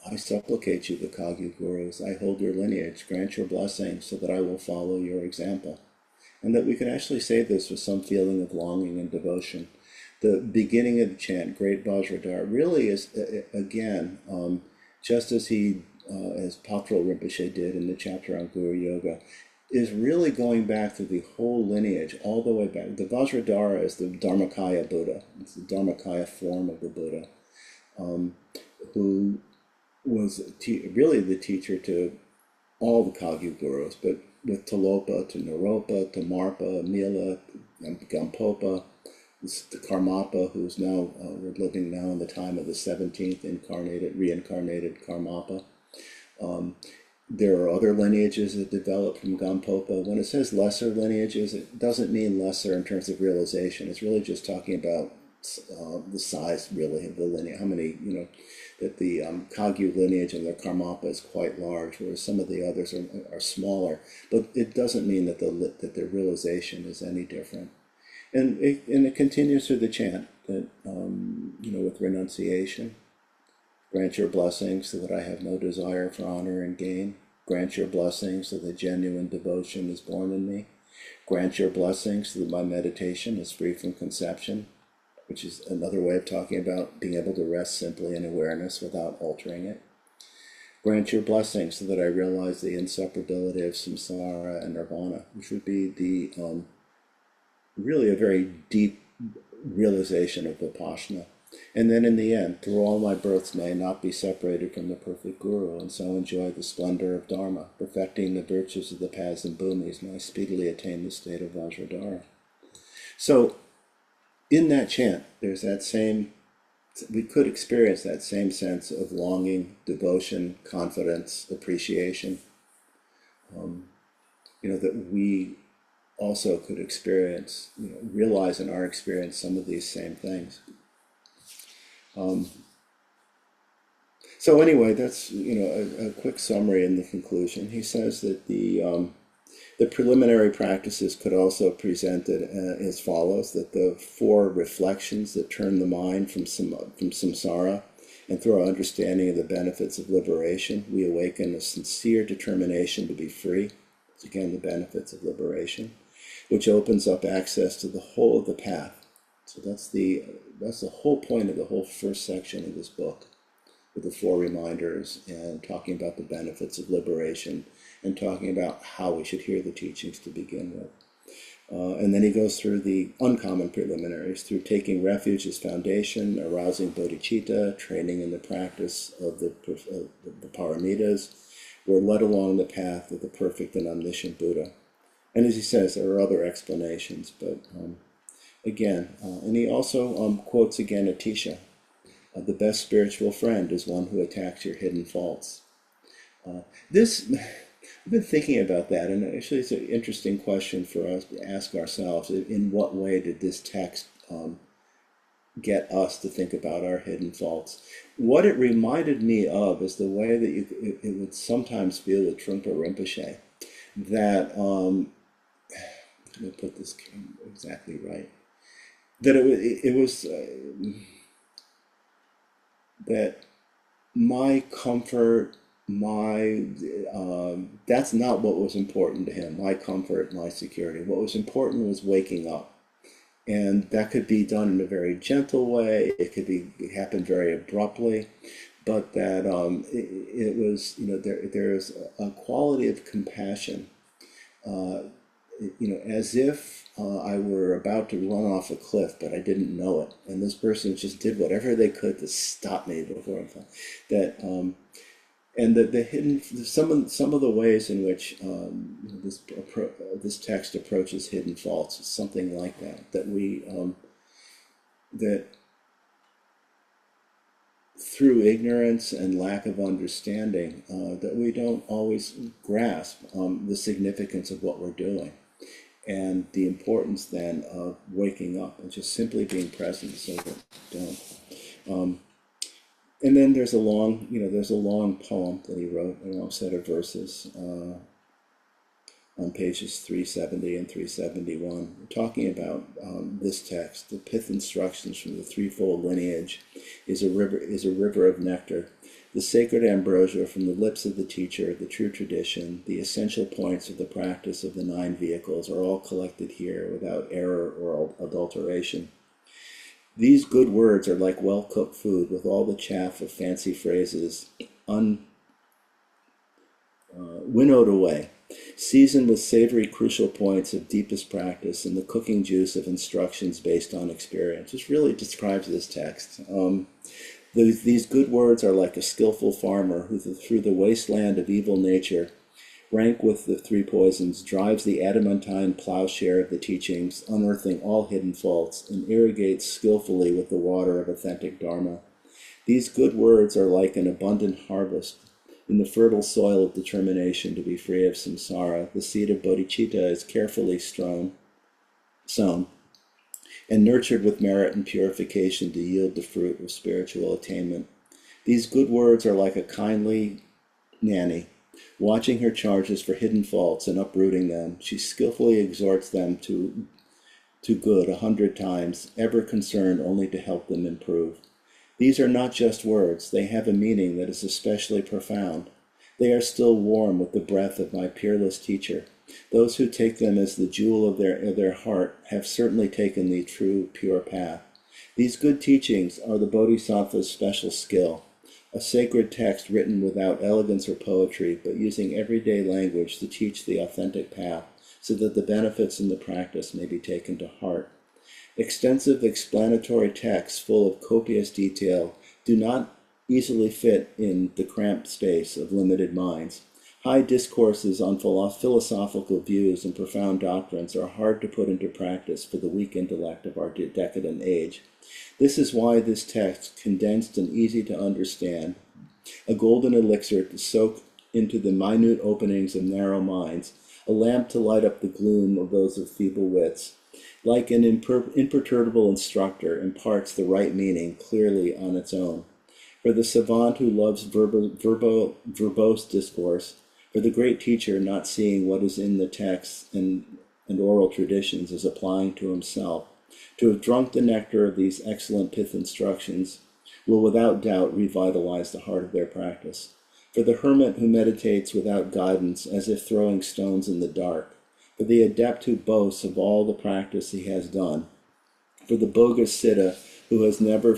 I supplicate you, the Kagyu Gurus, I hold your lineage, grant your blessing so that I will follow your example. And that we can actually say this with some feeling of longing and devotion. The beginning of the chant, Great Vajradhara, really is, again, just as as Patrul Rinpoche did in the chapter on Guru Yoga, is really going back to the whole lineage, all the way back. The Vajradhara is the Dharmakaya Buddha. It's the Dharmakaya form of the Buddha, who was really the teacher to all the Kagyu Gurus, but with Tilopa, to Naropa, to Marpa, Mila, Gampopa, the Karmapa, who's now, we're living now in the time of the 17th reincarnated Karmapa. there are other lineages that develop from Gampopa. When it says lesser lineages, it doesn't mean lesser in terms of realization. It's really just talking about the size, really, of the lineage. How many, that the Kagyu lineage and the Karmapa is quite large, whereas some of the others are smaller. But it doesn't mean that the realization is any different. And it continues through the chant that, with renunciation. Grant your blessings so that I have no desire for honor and gain. Grant your blessings so that genuine devotion is born in me. Grant your blessings so that my meditation is free from conception, which is another way of talking about being able to rest simply in awareness without altering it. Grant your blessings so that I realize the inseparability of samsara and nirvana, which would be the really a very deep realization of vipassana. And then in the end, through all my births may I not be separated from the perfect Guru, and so enjoy the splendor of Dharma, perfecting the virtues of the paths and bhumis, may I speedily attain the state of Vajradhara. So in that chant, there's that same, we could experience that same sense of longing, devotion, confidence, appreciation, that we also could experience, realize in our experience some of these same things. So anyway, that's a quick summary in the conclusion. He says that the preliminary practices could also present it as follows: that the 4 reflections that turn the mind from samsara and through our understanding of the benefits of liberation, we awaken a sincere determination to be free. It's again the benefits of liberation, which opens up access to the whole of the path. So that's the whole point of the whole first section of this book, with the 4 reminders and talking about the benefits of liberation and talking about how we should hear the teachings to begin with. And then he goes through the uncommon preliminaries, through taking refuge as foundation, arousing bodhicitta, training in the practice of the paramitas. We're led along the path of the perfect and omniscient Buddha. And as he says, there are other explanations, but again, and he also quotes again Atisha. The best spiritual friend is one who attacks your hidden faults. I've been thinking about that, and actually it's an interesting question for us to ask ourselves. In what way did this text get us to think about our hidden faults? What it reminded me of is the way that it would sometimes feel with Trungpa Rinpoche, that, let me put this exactly right, that it was that my comfort, that's not what was important to him. My comfort, my security. What was important was waking up, and that could be done in a very gentle way. It could happen very abruptly, but that it was, there's a quality of compassion, as if I were about to run off a cliff, but I didn't know it, and this person just did whatever they could to stop me before I fell. That and the hidden, some of the ways in which this text approaches hidden faults is something like that. That we that through ignorance and lack of understanding, that we don't always grasp the significance of what we're doing, and the importance then of waking up and just simply being present, so that we don't. And then there's a long poem that he wrote, a long set of verses on pages 370 and 371, talking about this text. The pith instructions from the threefold lineage is a river of nectar. The sacred ambrosia from the lips of the teacher, the true tradition, the essential points of the practice of the 9 vehicles are all collected here without error or adulteration. These good words are like well-cooked food, with all the chaff of fancy phrases winnowed away, seasoned with savory crucial points of deepest practice and the cooking juice of instructions based on experience. This really describes this text. These good words are like a skillful farmer who, through the wasteland of evil nature, rank with the 3 poisons, drives the adamantine plowshare of the teachings, unearthing all hidden faults, and irrigates skillfully with the water of authentic Dharma. These good words are like an abundant harvest, In the fertile soil of determination to be free of samsara, the seed of bodhicitta is carefully sown, and nurtured with merit and purification to yield the fruit of spiritual attainment. These good words are like a kindly nanny, watching her charges for hidden faults and uprooting them. She skillfully exhorts them to good 100 times, ever concerned only to help them improve. These are not just words, they have a meaning that is especially profound. They are still warm with the breath of my peerless teacher. Those who take them as the jewel of their heart have certainly taken the true, pure path. These good teachings are the Bodhisattva's special skill, a sacred text written without elegance or poetry, but using everyday language to teach the authentic path, so that the benefits in the practice may be taken to heart. Extensive explanatory texts full of copious detail do not easily fit in the cramped space of limited minds. High discourses on philosophical views and profound doctrines are hard to put into practice for the weak intellect of our decadent age. This is why this text, condensed and easy to understand, a golden elixir to soak into the minute openings of narrow minds, a lamp to light up the gloom of those of feeble wits, like an imperturbable instructor, imparts the right meaning clearly on its own. For the savant who loves verbose discourse, for the great teacher not seeing what is in the texts and oral traditions as applying to himself, to have drunk the nectar of these excellent pith instructions will without doubt revitalize the heart of their practice. For the hermit who meditates without guidance as if throwing stones in the dark, for the adept who boasts of all the practice he has done, for the bogus siddha who has never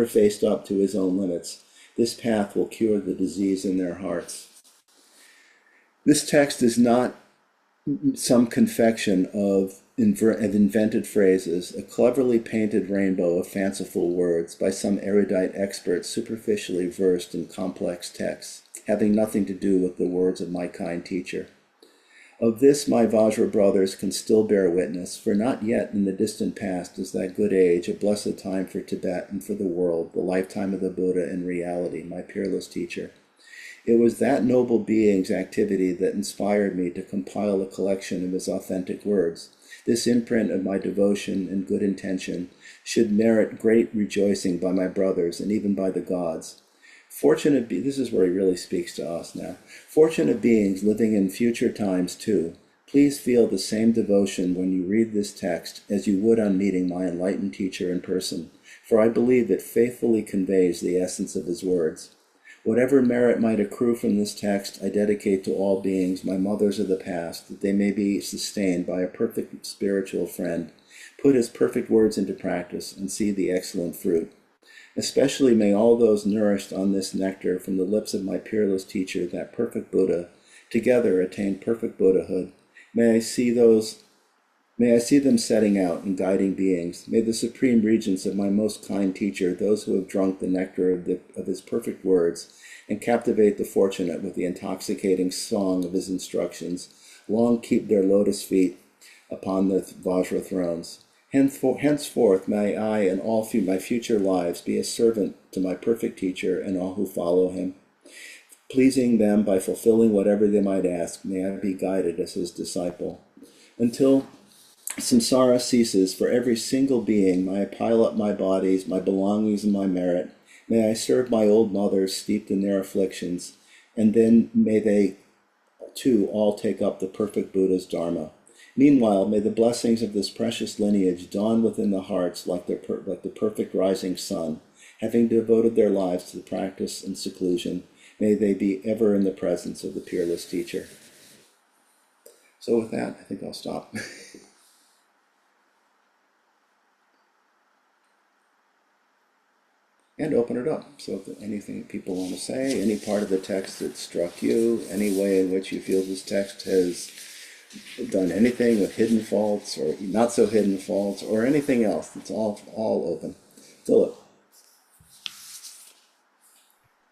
faced up to his own limits, this path will cure the disease in their hearts. This text is not some confection of invented phrases, a cleverly painted rainbow of fanciful words by some erudite expert superficially versed in complex texts, having nothing to do with the words of my kind teacher. Of this my Vajra brothers can still bear witness, for not yet in the distant past is that good age, a blessed time for Tibet and for the world, the lifetime of the Buddha in reality, my peerless teacher. It was that noble being's activity that inspired me to compile a collection of his authentic words. This imprint of my devotion and good intention should merit great rejoicing by my brothers and even by the gods. This is where he really speaks to us now. Fortunate beings living in future times too, please feel the same devotion when you read this text as you would on meeting my enlightened teacher in person, for I believe it faithfully conveys the essence of his words. Whatever merit might accrue from this text, I dedicate to all beings, my mothers of the past, that they may be sustained by a perfect spiritual friend, put his perfect words into practice, and see the excellent fruit. Especially may all those nourished on this nectar from the lips of my peerless teacher, that perfect Buddha, together attain perfect Buddhahood. May I see them setting out and guiding beings. May the supreme regents of my most kind teacher, those who have drunk the nectar of his perfect words, and captivate the fortunate with the intoxicating song of his instructions, long keep their lotus feet upon the Vajra thrones. Henceforth may I in all my future lives be a servant to my perfect teacher and all who follow him, pleasing them by fulfilling whatever they might ask. May I be guided as his disciple. Until samsara ceases for every single being, may I pile up my bodies, my belongings, and my merit. May I serve my old mothers steeped in their afflictions, and then may they too all take up the perfect Buddha's Dharma. Meanwhile, may the blessings of this precious lineage dawn within the hearts like the perfect rising sun. Having devoted their lives to the practice and seclusion, may they be ever in the presence of the peerless teacher. So with that, I think I'll stop. And open it up. So if anything people want to say, any part of the text that struck you, any way in which you feel this text has done anything with hidden faults or not so hidden faults or anything else, it's all open. Philip.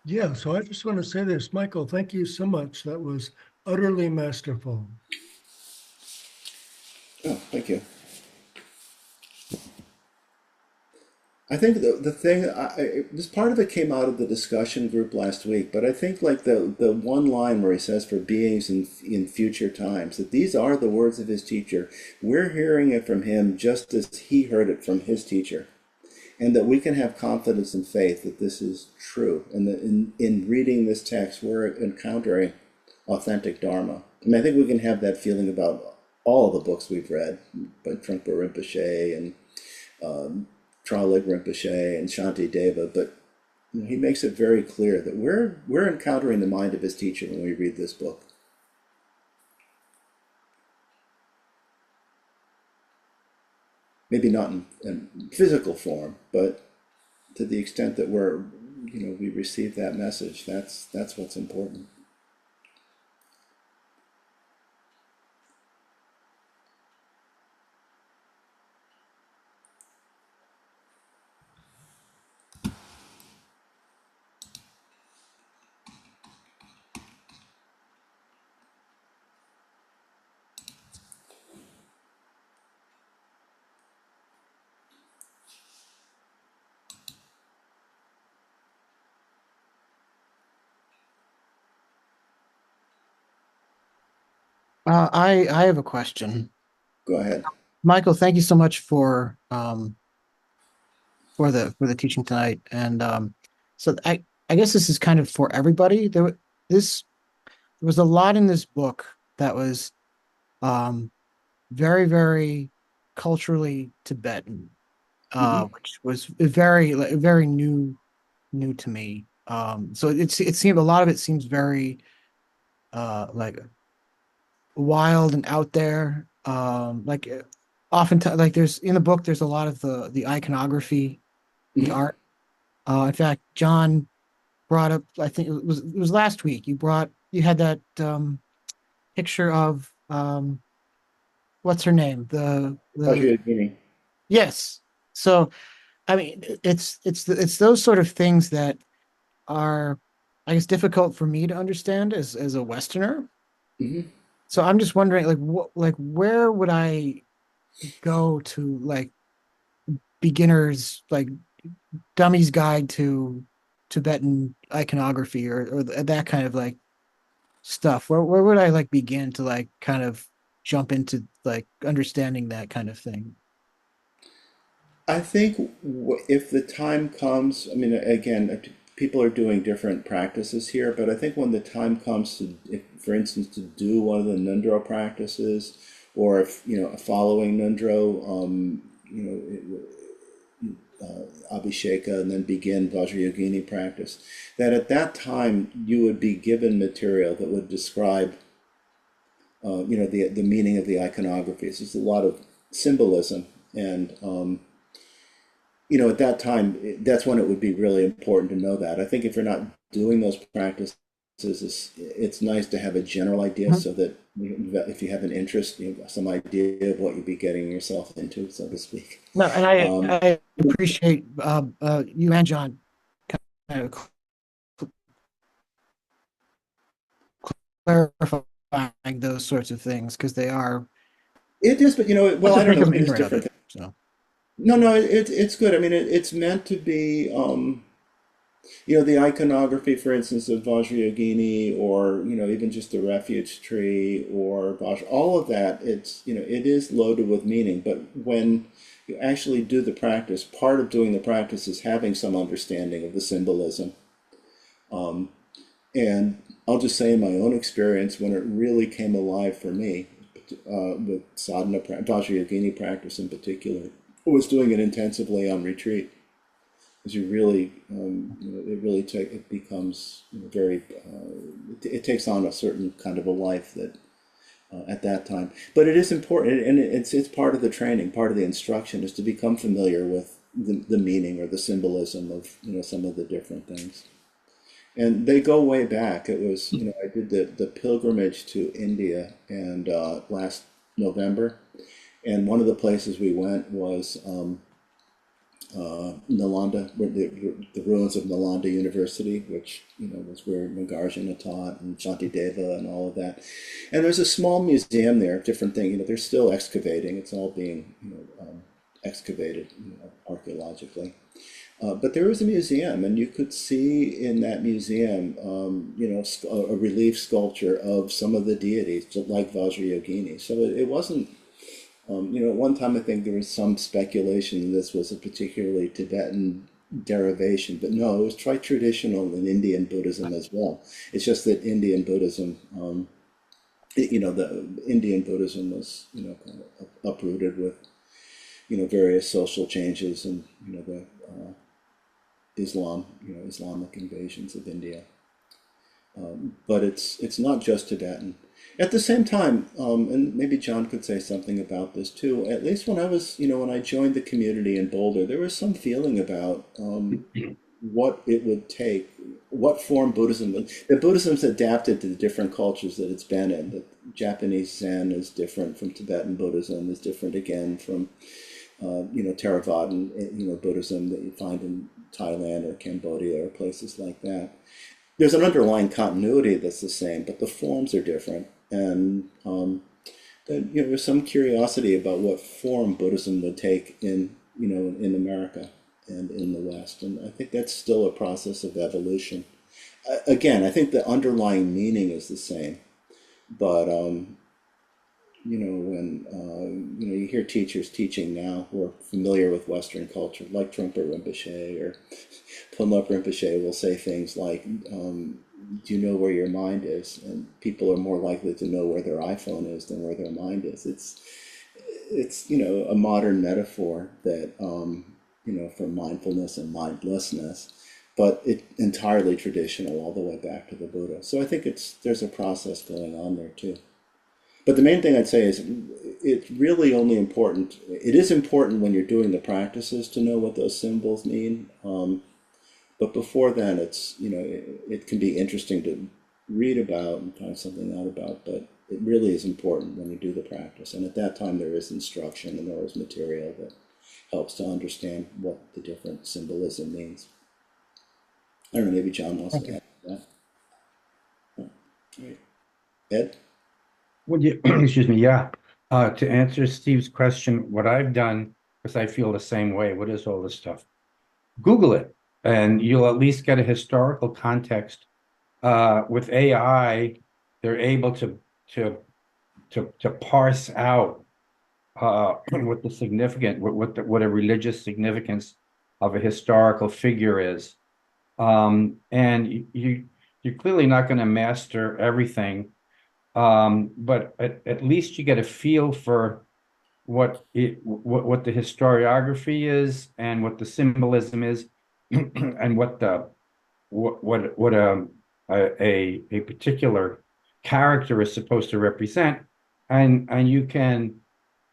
Yeah, so I just want to say this, Michael, thank you so much. That was utterly masterful. Oh, thank you. I think the thing, this part of it came out of the discussion group last week, but I think like the one line where he says for beings in future times, that these are the words of his teacher. We're hearing it from him just as he heard it from his teacher. And that we can have confidence and faith that this is true. And that in reading this text, we're encountering authentic Dharma. I mean, I think we can have that feeling about all the books we've read, by Trungpa Rinpoche and Tralig Rinpoche and Shanti Deva, but he makes it very clear that we're encountering the mind of his teacher when we read this book. Maybe not in physical form, but to the extent that we receive that message, that's what's important. I have a question. Go ahead. Michael, thank you so much for the teaching tonight. And so I guess this is kind of for everybody. This there was a lot in this book that was um very, very culturally Tibetan, Hmm. which was very very new to me. So it seemed a lot of it seems very like wild and out there. Oftentimes, like there's in the book, there's a lot of the iconography, the Hmm. art. In fact, John brought up, I think it was last week. You had that picture of what's her name? The Vajrayogini. yes. So I mean, it's those sort of things that are, I guess, difficult for me to understand as a Westerner. Hmm. So I'm just wondering, where would I go to beginners dummies guide to Tibetan iconography or that kind of stuff. Where would I begin to kind of jump into understanding that kind of thing? I think if the time comes, I mean, again, people are doing different practices here, but I think when the time comes to, if, for instance, to do one of the Nundro practices, or if, following Nundro, Abhisheka, and then begin Vajrayogini practice, that at that time you would be given material that would describe, the meaning of the iconographies. There's a lot of symbolism, and at that time, that's when it would be really important to know that. I think if you're not doing those practices, it's nice to have a general idea Mhm. so that if you have an interest, you have some idea of what you'd be getting yourself into, so to speak. No, and I Um, I appreciate you and John kind of clarifying those sorts of things because they are. it is, but Let's well, I just don't make know. I them mean, it's ignorant of different. it. So No, no, it's good. I mean, it's meant to be. The iconography, for instance, of Vajrayogini, or even just the refuge tree, or all of that. It is loaded with meaning. But when you actually do the practice, part of doing the practice is having some understanding of the symbolism. And I'll just say, in my own experience, when it really came alive for me, with sadhana, Vajrayogini practice in particular, I was doing it intensively on retreat. Because you really, it really it becomes very, it takes on a certain kind of a life that at that time. But it is important, and it's part of the training, part of the instruction is to become familiar with the meaning or the symbolism of some of the different things. And they go way back. It was, I did the pilgrimage to India and last November, and one of the places we went was Nalanda, where the ruins of Nalanda University, which was where Nagarjuna taught, and Shantideva and all of that. And there's a small museum there, different thing. They're still excavating. It's all being excavated, archaeologically. But there was a museum, and you could see in that museum, a relief sculpture of some of the deities, just like Vajrayogini. So it wasn't, at one time I think there was some speculation this was a particularly Tibetan derivation, but no, it was quite traditional in Indian Buddhism as well. It's just that Indian Buddhism, the Indian Buddhism was, kind of uprooted with, various social changes and, the Islam, Islamic invasions of India. But it's not just Tibetan. At the same time, and maybe John could say something about this too. At least when I was, when I joined the community in Boulder, there was some feeling about what it would take, what form Buddhism would. That Buddhism's adapted to the different cultures that it's been in. That Japanese Zen is different from Tibetan Buddhism, is different again from Theravadan, Buddhism that you find in Thailand or Cambodia or places like that. There's an underlying continuity that's the same, but the forms are different. And there's some curiosity about what form Buddhism would take in America and in the West. And I think that's still a process of evolution. Again, I think the underlying meaning is the same, but when you hear teachers teaching now who are familiar with Western culture, like Trungpa Rinpoche or Punlop Rinpoche, will say things like, "Do you know where your mind is?" And people are more likely to know where their iPhone is than where their mind is. It's a modern metaphor that for mindfulness and mindlessness, but it entirely traditional all the way back to the Buddha. So I think there's a process going on there too. But the main thing I'd say is it's really only important. It is important when you're doing the practices to know what those symbols mean. But before then, it can be interesting to read about and find something out about. But it really is important when you do the practice. And at that time, there is instruction and there is material that helps to understand what the different symbolism means. I don't know, maybe John wants to add to that. All right. Ed? Well, yeah, excuse me, yeah. To answer Steve's question, what I've done, because I feel the same way, what is all this stuff? Google it, and you'll at least get a historical context. With AI, they're able to parse out what the significant, what a religious significance of a historical figure is. And you're clearly not going to master everything. But at least you get a feel for what the historiography is and what the symbolism is, and what a particular character is supposed to represent, and you can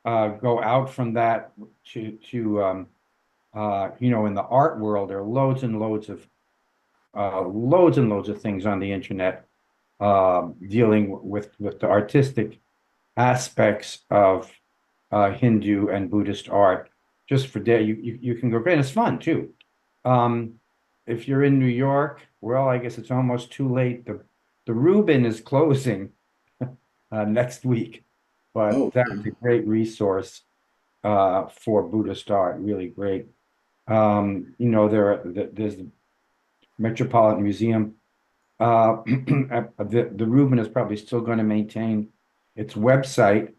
go out from that to in the art world there are loads and loads of things on the internet dealing with the artistic aspects of Hindu and Buddhist art. Just for day, you can go, and it's fun too. If you're in New York, well, I guess it's almost too late. The Rubin is closing next week, but Oh, that's a great resource for Buddhist art. Really great. There's the Metropolitan Museum. The Rubin is probably still going to maintain its website,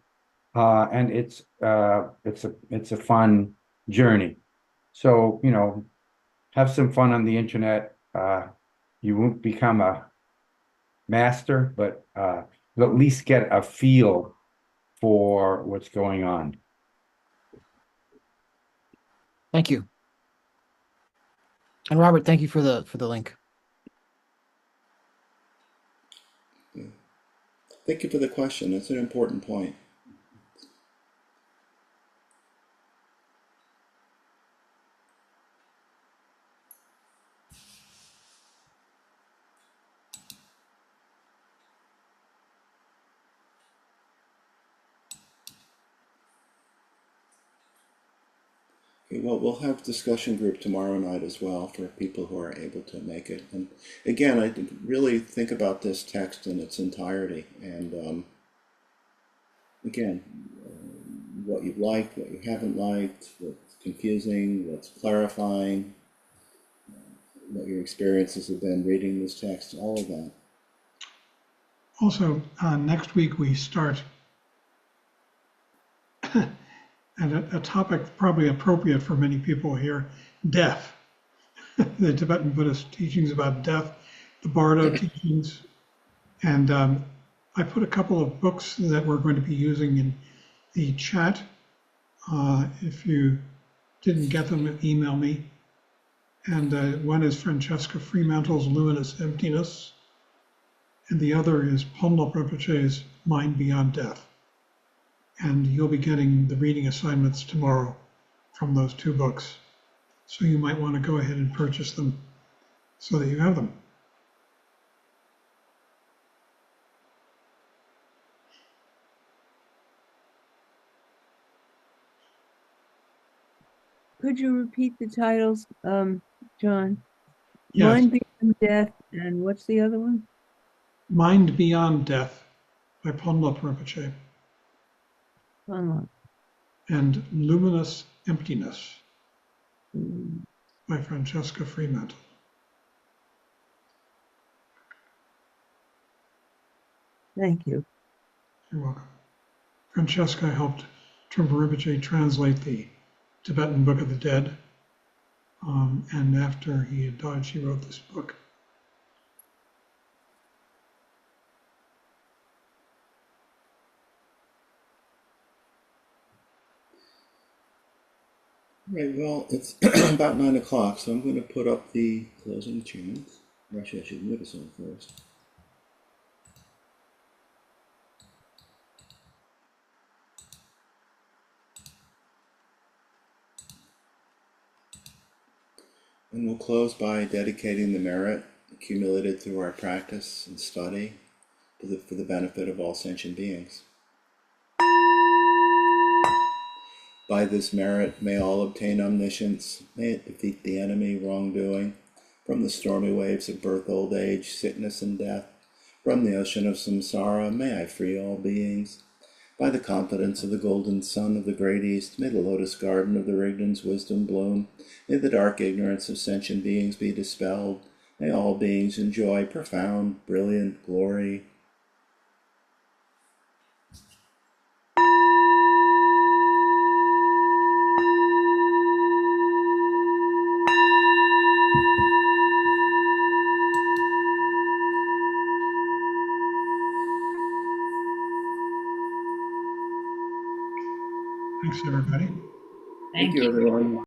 and it's a fun journey. So have some fun on the internet. You won't become a master, but you'll at least get a feel for what's going on. Thank you. And Robert, thank you for the link. thank you for the question. That's an important point. Okay, well, we'll have discussion group tomorrow night as well for people who are able to make it. And again, I really think about this text in its entirety. And again, what what you've liked, what you haven't liked, what's confusing, what's clarifying, what your experiences have been reading this text, all of that. Also, next week we start at a topic probably appropriate for many people here, death. The Tibetan Buddhist teachings about death, the Bardo teachings. And I put a couple of books that we're going to be using in the chat. If you didn't get them, email me. And one is Francesca Fremantle's Luminous Emptiness, and the other is Ponlop Rinpoche's Mind Beyond Death. And you'll be getting the reading assignments tomorrow from those two books. So you might want to go ahead and purchase them so that you have them. Could you repeat the titles, John? Yes, Mind Beyond Death, and what's the other one? Mind Beyond Death by Ponlop Rinpoche, Oh, and Luminous Emptiness mm, by Francesca Fremantle. thank you. You're welcome. Francesca helped Trungpa Rinpoche translate the Tibetan Book of the Dead. And after he had died, she wrote this book. Right, well, it's about 9 o'clock, so I'm going to put up the closing chants. Or actually, I should move us on first. And we'll close by dedicating the merit accumulated through our practice and study for the benefit of all sentient beings. By this merit, may all obtain omniscience, may it defeat the enemy, wrongdoing, from the stormy waves of birth, old age, sickness, and death. From the ocean of samsara, may I free all beings. By the confidence of the golden sun of the great east, may the lotus garden of the Rigdon's wisdom bloom. May the dark ignorance of sentient beings be dispelled. May all beings enjoy profound, brilliant glory. Thanks, everybody. Thank you, everyone.